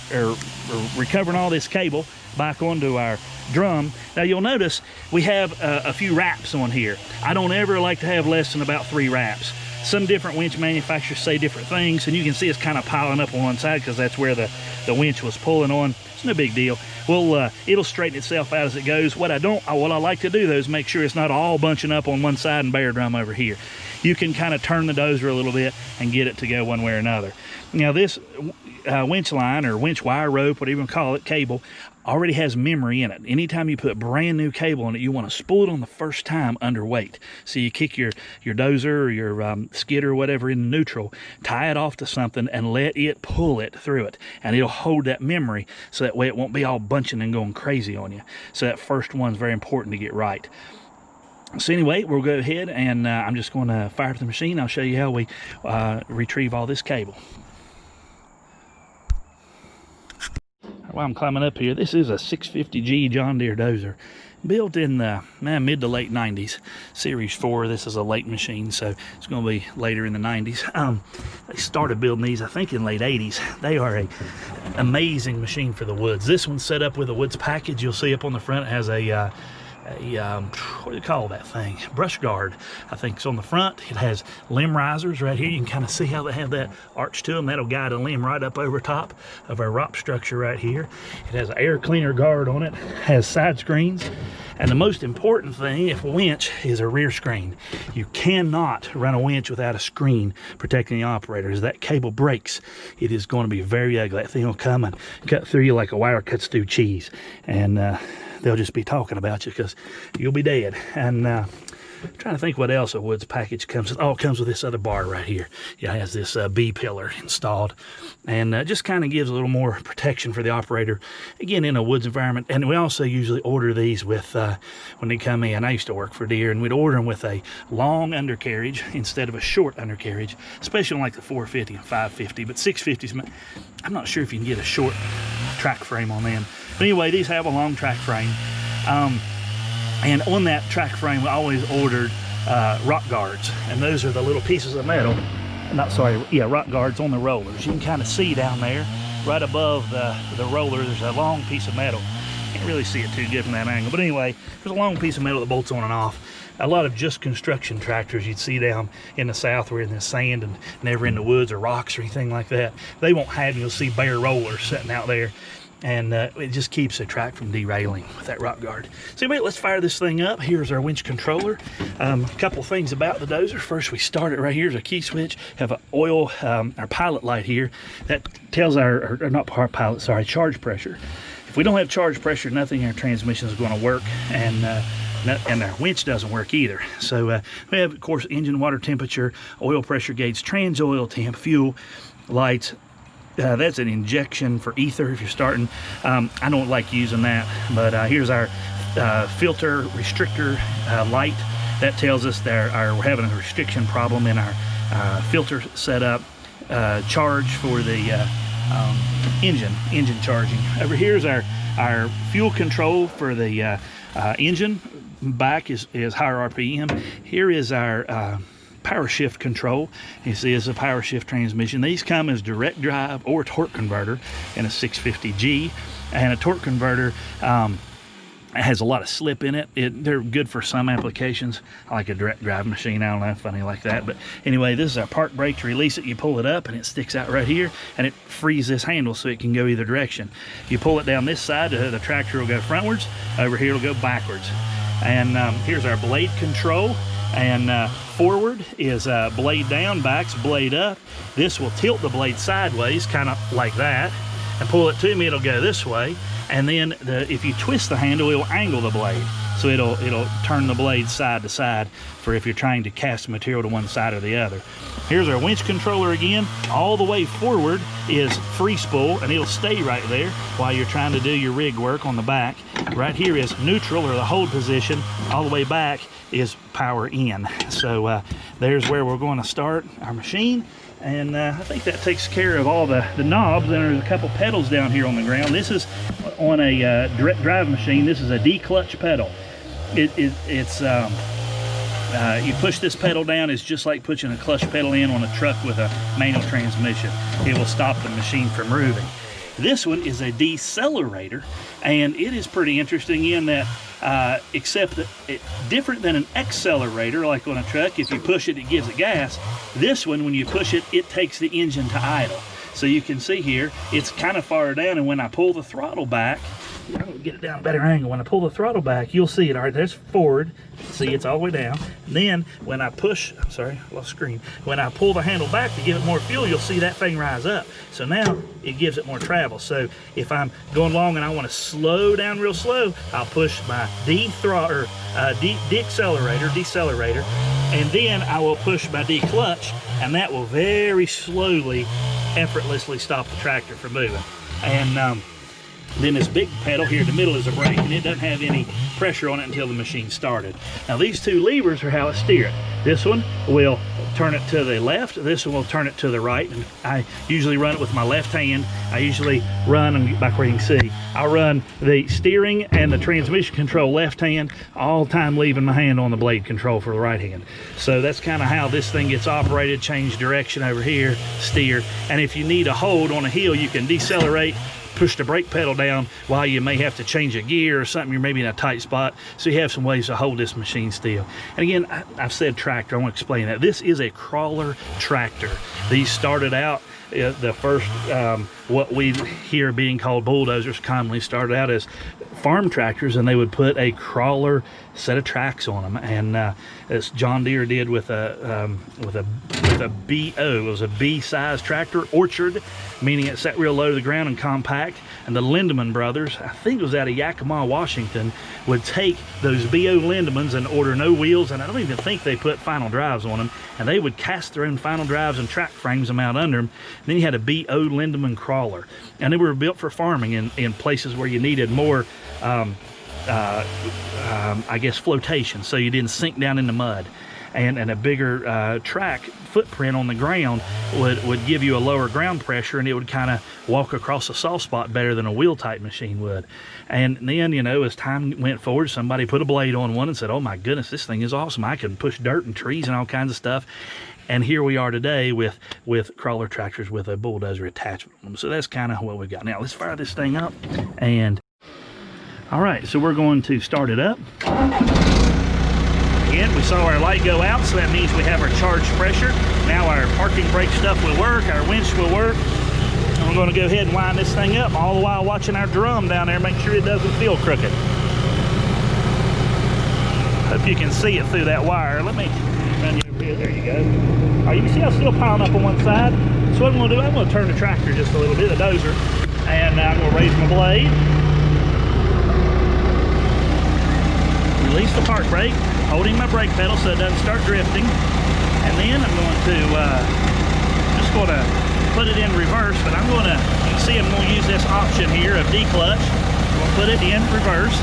recovering all this cable back onto our drum. Now you'll notice we have a few wraps on here. I don't ever like to have less than about 3 wraps. some different winch manufacturers say different things, and you can see it's kind of piling up on one side because that's where the winch was pulling on. It's no big deal. Well, it'll straighten itself out as it goes. What I like to do though is make sure it's not all bunching up on one side and bear drum over here. You can kind of turn the dozer a little bit and get it to go one way or another. Now this winch line or winch wire rope, whatever you want to call it, cable, already has memory in it. Anytime you put brand new cable in it, you want to spool it on the first time under weight. So you kick your dozer or your skidder or whatever in neutral, tie it off to something and let it pull it through it. And it'll hold that memory so that way it won't be all bunching and going crazy on you. So that first one's very important to get right. So anyway, we'll go ahead and I'm just going to fire up the machine. I'll show you how we retrieve all this cable. While I'm climbing up here, this is a 650G John Deere dozer, built in the mid to late 90s. Series 4, this is a late machine, so it's going to be later in the 90s. They started building these, I think, in late 80s. They are an amazing machine for the woods. This one's set up with a woods package. You'll see up on the front it has a what do you call that thing? Brush guard, I think, it's on the front. It has limb risers right here. You can kind of see how they have that arch to them. That'll guide a limb right up over top of our rock structure right here. It has an air cleaner guard on it, has side screens, and the most important thing, if a winch, is a rear screen. You cannot run a winch without a screen protecting the operator. As that cable breaks, it is going to be very ugly. That thing will come and cut through you like a wire cuts through cheese, and they'll just be talking about you because you'll be dead. And trying to think what else a woods package comes with. Oh, it comes with this other bar right here. Yeah, it has this B pillar installed, and just kind of gives a little more protection for the operator, again, in a woods environment. And we also usually order these with when they come in. I used to work for Deere, and we'd order them with a long undercarriage instead of a short undercarriage, especially on like the 450 and 550. But 650s, I'm not sure if you can get a short track frame on them. But anyway, these have a long track frame. And on that track frame, we always ordered rock guards. And those are the little pieces of metal. Rock guards on the rollers. You can kind of see down there, right above the roller, there's a long piece of metal. Can't really see it too good from that angle. But anyway, there's a long piece of metal that bolts on and off. A lot of just construction tractors you'd see down in the south where in the sand and never in the woods or rocks or anything like that, they won't have, you'll see bare rollers sitting out there. And it just keeps the track from derailing with that rock guard. So anyway, let's fire this thing up. Here's our winch controller. A couple things about the dozer. First, we start it right here. Here's a key switch. Have an oil, our pilot light here. That tells our charge pressure. If we don't have charge pressure, nothing in our transmission is going to work, and our winch doesn't work either. So we have, of course, engine water temperature, oil pressure gauge, trans oil temp, fuel, lights. That's an injection for ether if you're starting. I don't like using that, but here's our filter restrictor light. That tells us that we're having a restriction problem in our filter setup. Charge for the engine charging. Over here is our fuel control for the engine. Back is higher RPM. Here is our power shift control. You see it's a power shift transmission. These come as direct drive or torque converter in a 650G, and a torque converter has a lot of slip in it. They're good for some applications. I like a direct drive machine. I don't know, funny like that. But anyway, this is our park brake. To release it, you pull it up and it sticks out right here, and it frees this handle so it can go either direction. You pull it down this side, the tractor will go frontwards. Over here it'll go backwards. And here's our blade control. And forward is blade down, back's blade up. This will tilt the blade sideways, kind of like that, and pull it to me, it'll go this way. And then if you twist the handle, it'll angle the blade. So it'll turn the blade side to side for if you're trying to cast material to one side or the other. Here's our winch controller again. All the way forward is free spool, and it'll stay right there while you're trying to do your rig work on the back. Right here is neutral, or the hold position. All the way back is power in. So there's where we're going to start our machine. And I think that takes care of all the knobs. And there's a couple pedals down here on the ground. This is on a direct drive machine. This is a D-clutch pedal. You push this pedal down, it's just like pushing a clutch pedal in on a truck with a manual transmission. It will stop the machine from moving. This one is a decelerator, and it is pretty interesting in that except that it's different than an accelerator, like on a truck. If you push it, it gives it gas. This one, when you push it, it takes the engine to idle. So you can see here, it's kind of far down, and when I pull the throttle back, I'll get it down a better angle. When I pull the throttle back, you'll see it. All right, there's forward. See, it's all the way down. And then when I push, I'm sorry, I lost screen. When I pull the handle back to give it more fuel, you'll see that thing rise up. So now it gives it more travel. So if I'm going long and I want to slow down real slow, I'll push my decelerator, and then I will push my D-clutch, and that will very slowly, effortlessly stop the tractor from moving. And then this big pedal here in the middle is a brake, and it doesn't have any pressure on it until the machine started. Now these two levers are how it steers. This one will turn it to the left, this one will turn it to the right, and I usually run it with my left hand. I usually run, and get back where you can see, I'll run the steering and the transmission control left hand, all the time leaving my hand on the blade control for the right hand. So that's kind of how this thing gets operated. Change direction over here, steer, and if you need a hold on a hill, you can decelerate, push the brake pedal down while you may have to change a gear or something. You're maybe in a tight spot, so you have some ways to hold this machine still. And again, I've said tractor, I want to explain that. This is a crawler tractor. These started out, the first, what we hear being called bulldozers, commonly started out as farm tractors, and they would put a crawler set of tracks on them, and as John Deere did with a BO. It was a B-size tractor, orchard, meaning it sat real low to the ground and compact. And the Lindemann brothers, I think it was out of Yakima, Washington, would take those BO Lindemans and order no wheels, and I don't even think they put final drives on them, and they would cast their own final drives and track frames them out under them. And then you had a BO Lindemann crawler, and they were built for farming in places where you needed more I guess flotation, so you didn't sink down in the mud. And a bigger track footprint on the ground would give you a lower ground pressure, and it would kind of walk across a soft spot better than a wheel type machine would. And then, you know, as time went forward, somebody put a blade on one and said, oh my goodness, this thing is awesome. I can push dirt and trees and all kinds of stuff. And here we are today with crawler tractors with a bulldozer attachment on them. So that's kind of what we've got. Now let's fire this thing up. And all right, so we're going to start it up. Again, we saw our light go out, so that means we have our charged pressure. Now our parking brake stuff will work, our winch will work. And we're going to go ahead and wind this thing up, all the while watching our drum down there, make sure it doesn't feel crooked. Hope you can see it through that wire. Let me run you over here. There you go. All right, you can see I'm still piling up on one side. So what I'm going to do, I'm going to turn the tractor just a little bit, the dozer, and now I'm going to raise my blade. Release the park brake, holding my brake pedal so it doesn't start drifting. And then I'm going to just going to put it in reverse, but I'm going to, you can see I'm going to use this option here of D-clutch. I'm going to put it in reverse.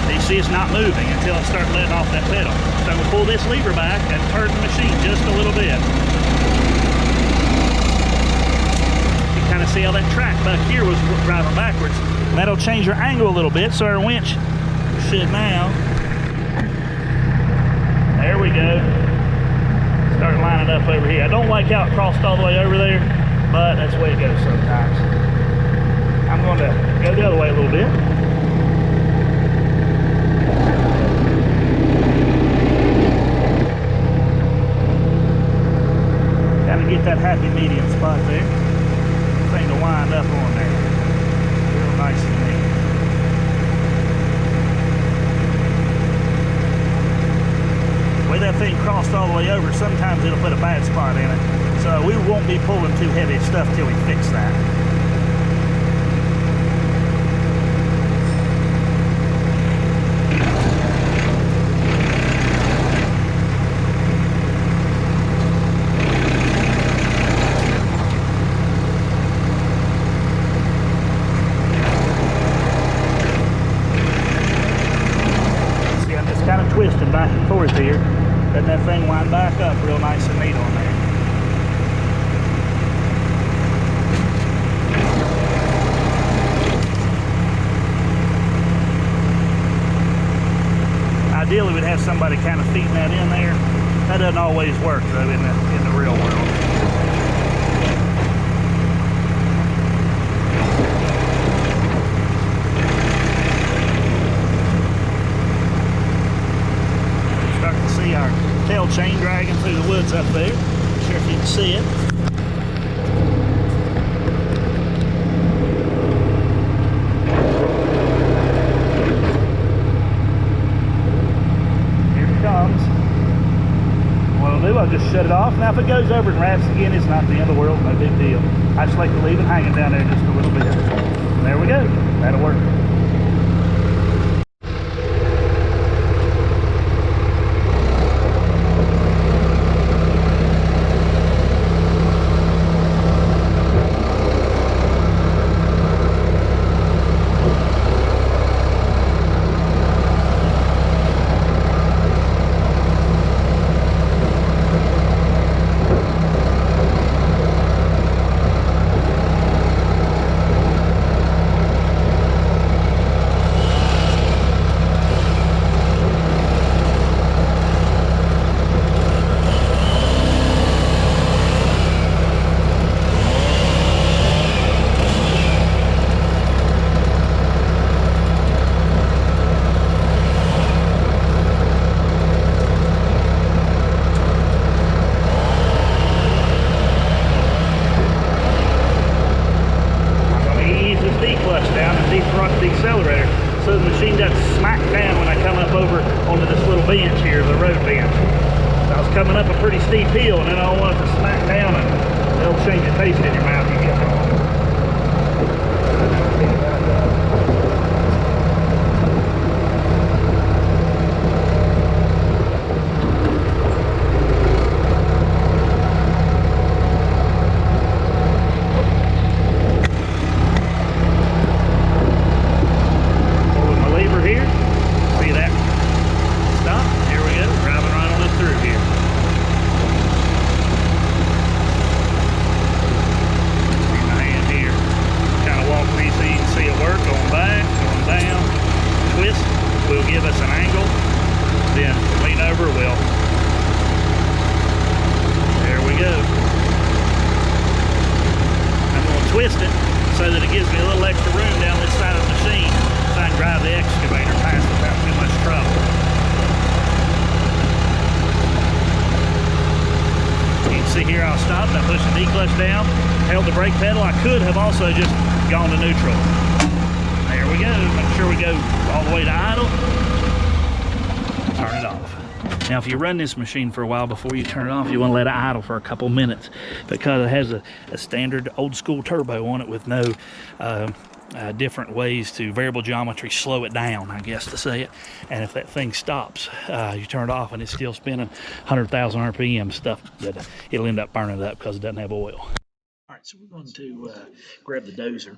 You see it's not moving until I start letting off that pedal. So I'm going to pull this lever back and turn the machine just a little bit. You kind of see how that track back here was driving backwards. And that'll change our angle a little bit, so our winch should now. There we go. Start lining up over here. I don't like how it crossed all the way over there, but that's the way it goes sometimes. I'm going to go the other way a little bit. Kind of get that happy medium spot there. Thing to wind up on there. Real nice and neat. The way that thing crossed all the way over, sometimes it'll put a bad spot in it. So we won't be pulling too heavy stuff till we fix that. See, I'm just kind of twisting back and forth here. Letting that thing wind back up real nice and neat on there. Ideally, we'd have somebody kind of feeding that in there. That doesn't always work though in the real world. up there. Not sure if you can see it. I'll just shut it off. Now if it goes over and wraps again, it's not the end of the world, no big deal. I just like to leave it hanging down there just a little bit. And there we go, that'll work. The accelerator so the machine doesn't smack down when I come up over onto this little bench here, the road bench. I was coming up a pretty steep hill and then I don't want it to smack down and it'll change the taste in your mouth. You get home. Twist it so that it gives me a little extra room down this side of the machine so I can drive the excavator past without too much trouble. You can see here I stopped, I pushed the D-clutch down, held the brake pedal. I could have also just gone to neutral. There we go. Make sure we go all the way to idle. Turn it off. Now, if you run this machine for a while before you turn it off, you want to let it idle for a couple minutes because it has a standard old school turbo on it with no different ways to variable geometry slow it down, I guess to say it. And if that thing stops, you turn it off and it's still spinning 100,000 RPM stuff, that it'll end up burning it up because it doesn't have oil. All right, so we're going to grab the dozer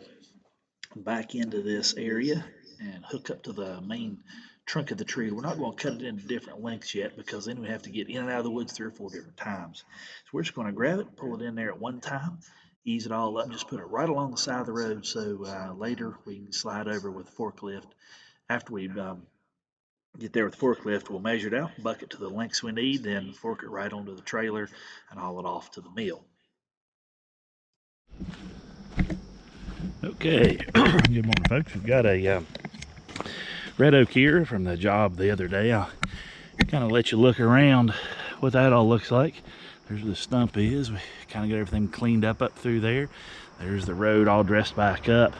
back into this area and hook up to the main trunk of the tree. We're not going to cut it into different lengths yet because then we have to get in and out of the woods 3 or 4 different times. So we're just going to grab it, pull it in there at one time, ease it all up, and just put it right along the side of the road so later we can slide over with the forklift. After we get there with the forklift, we'll measure it out, buck it to the lengths we need, then fork it right onto the trailer and haul it off to the mill. Okay, good morning folks. We've got a red oak here from the job the other day. I'll kind of let you look around what that all looks like. There's where the stump is. We kind of got everything cleaned up through there. There's the road all dressed back up,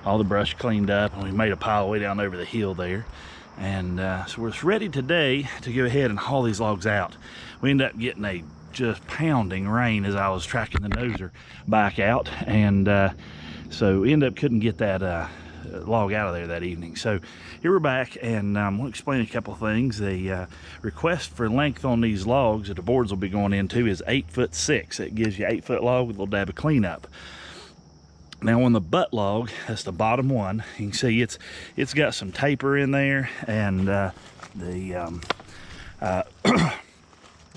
all the brush cleaned up, and we made a pile way down over the hill there. And so we're ready today to go ahead and haul these logs out. We ended up getting a just pounding rain as I was tracking the dozer back out, and so we ended up couldn't get that log out of there that evening. So here we're back, and I'm going to explain a couple of things. The request for length on these logs that the boards will be going into is 8'6". It gives you 8-foot log with a little dab of cleanup. Now on the butt log, that's the bottom one, you can see it's got some taper in there, and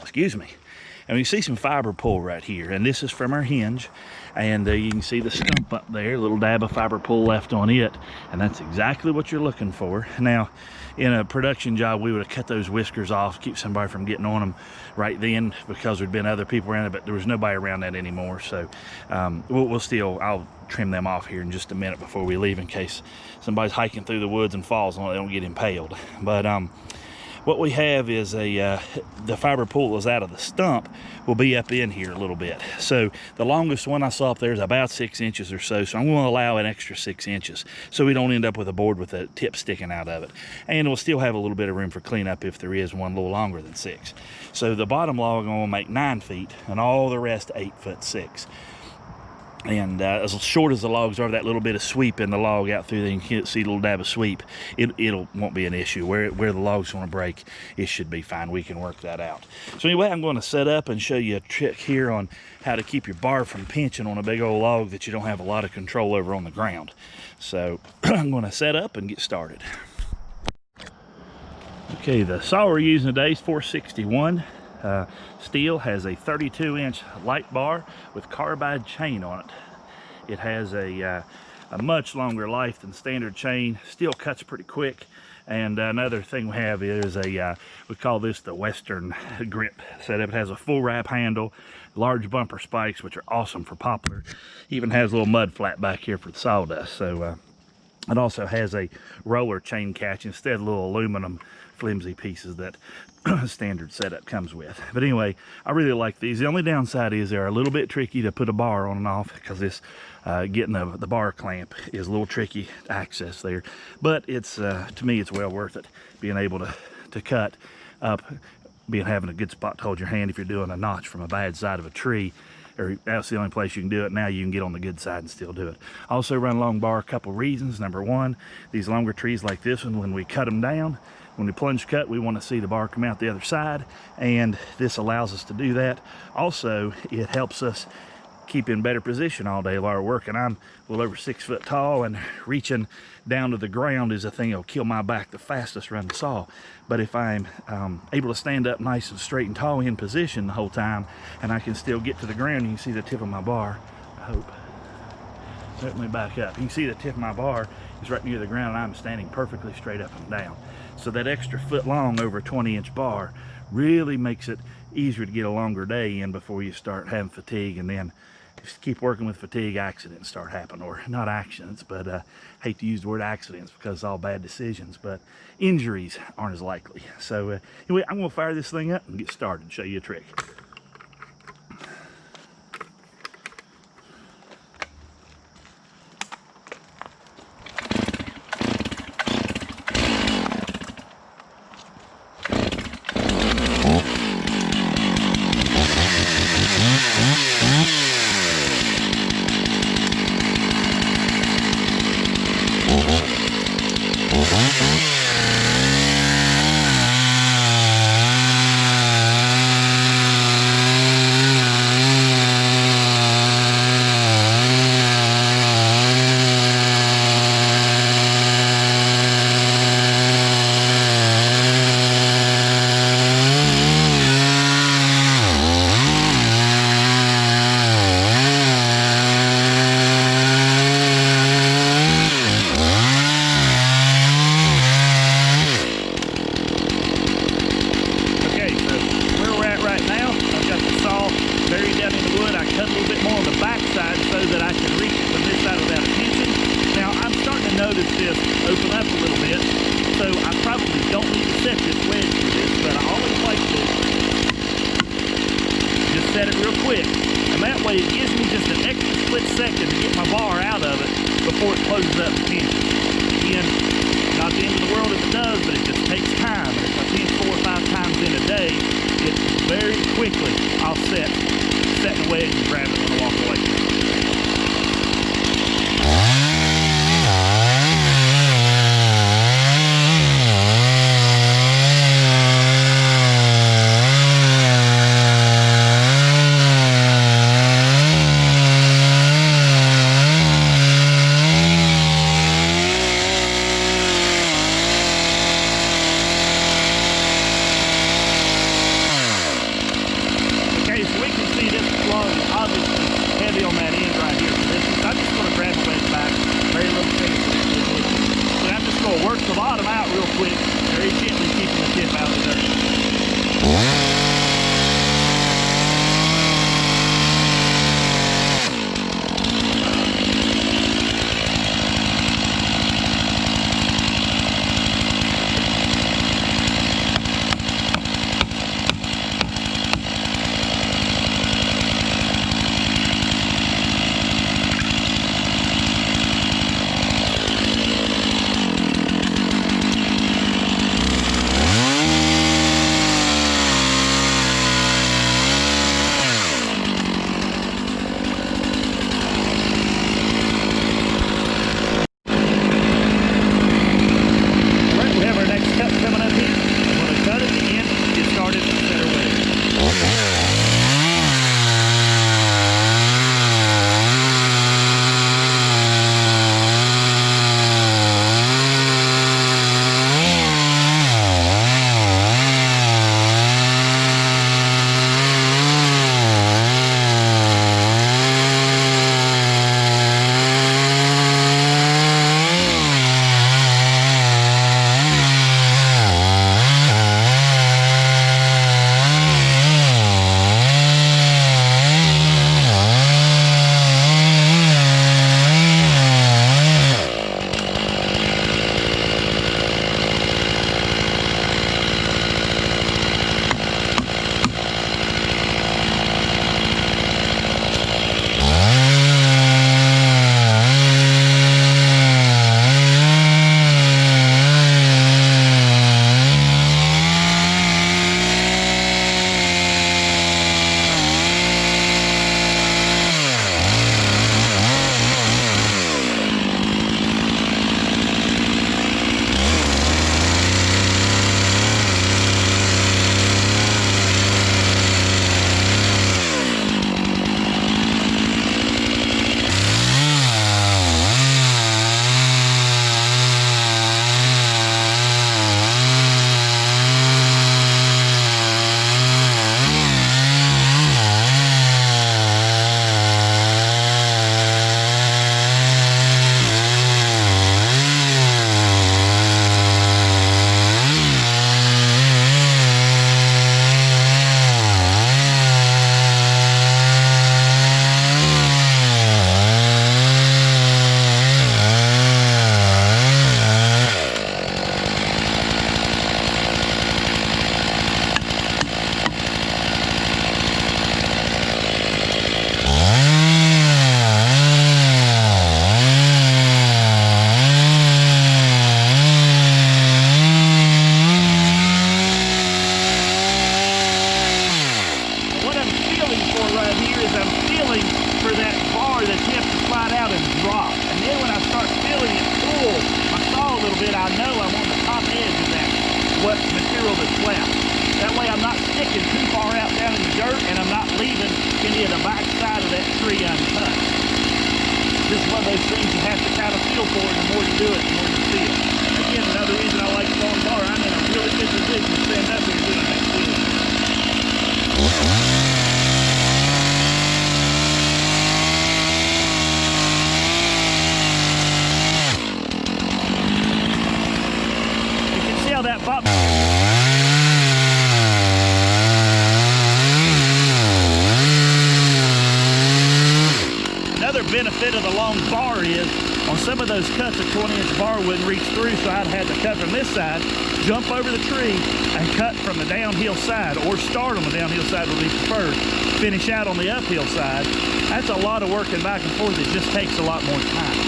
excuse me, and you see some fiber pull right here, and this is from our hinge, and you can see the stump up there, a little dab of fiber pull left on it, and that's exactly what you're looking for. Now in a production job we would have cut those whiskers off, keep somebody from getting on them right then, because there'd been other people around it, but there was nobody around that anymore. So I'll trim them off here in just a minute before we leave in case somebody's hiking through the woods and falls on it, they don't get impaled. But what we have is the fiber pool is out of the stump will be up in here a little bit. So the longest one I saw up there is about 6 inches or so. So I'm going to allow an extra 6 inches so we don't end up with a board with a tip sticking out of it. And we'll still have a little bit of room for cleanup if there is one a little longer than 6. So the bottom log I'm going to make 9 feet and all the rest 8'6". And as short as the logs are, that little bit of sweep in the log out through there, you can see a little dab of sweep, it won't be an issue. Where the log's going to break, it should be fine. We can work that out. So anyway, I'm going to set up and show you a trick here on how to keep your bar from pinching on a big old log that you don't have a lot of control over on the ground. So I'm going to set up and get started. Okay, the saw we're using today is 461. Stihl has a 32-inch light bar with carbide chain on it. It has a much longer life than standard chain. Still cuts pretty quick. And another thing we have is we call this the Western grip setup. It has a full wrap handle, large bumper spikes, which are awesome for poplar. Even has a little mud flat back here for the sawdust. So it also has a roller chain catch instead of little aluminum flimsy pieces that standard setup comes with. But anyway, I really like these. The only downside is they're a little bit tricky to put a bar on and off because this getting the bar clamp is a little tricky to access there. But it's to me it's well worth it, being able to cut up, having a good spot to hold your hand if you're doing a notch from a bad side of a tree. Or that's the only place you can do it. Now you can get on the good side and still do it. Also run a long bar, a couple reasons. Number one, these longer trees like this one, when we cut them down, when we plunge cut, we want to see the bar come out the other side, and this allows us to do that. Also, it helps us keep in better position all day while we're working. I'm well over 6 foot tall, and reaching down to the ground is a thing that'll kill my back the fastest running saw. But if I'm able to stand up nice and straight and tall in position the whole time, and I can still get to the ground, you can see the tip of my bar, I hope. Let me back up. You can see the tip of my bar is right near the ground, and I'm standing perfectly straight up and down. So that extra foot long over a 20-inch bar really makes it easier to get a longer day in before you start having fatigue, and then just keep working with fatigue, accidents start happening, or not accidents, but hate to use the word accidents because it's all bad decisions, but injuries aren't as likely. So anyway, I'm going to fire this thing up and get started and show you a trick. Set it real quick, and that way it gives me just an extra split second to get my bar out of it before it closes up the pinch. Again, not the end of the world if it does, but it just takes time. And if I pinch 4 or 5 times in a day, it very quickly I'll set the wedge and grab it when I walk away. what material that's left. That way I'm not sticking too far out down in the dirt, and I'm not leaving any of the back side of that tree untouched. This is one of those things you have to kind of feel for, and the more you do it, the more you see it. Again, another reason I like Dolmar, I'm in a really good position to stand up here doing that wheel. You can see how that bop. Another benefit of the long bar is, on some of those cuts, a 20-inch bar wouldn't reach through, so I'd have to cut from this side, jump over the tree, and cut from the downhill side, or start on the downhill side would be preferred. Finish out on the uphill side. That's a lot of working back and forth. It just takes a lot more time.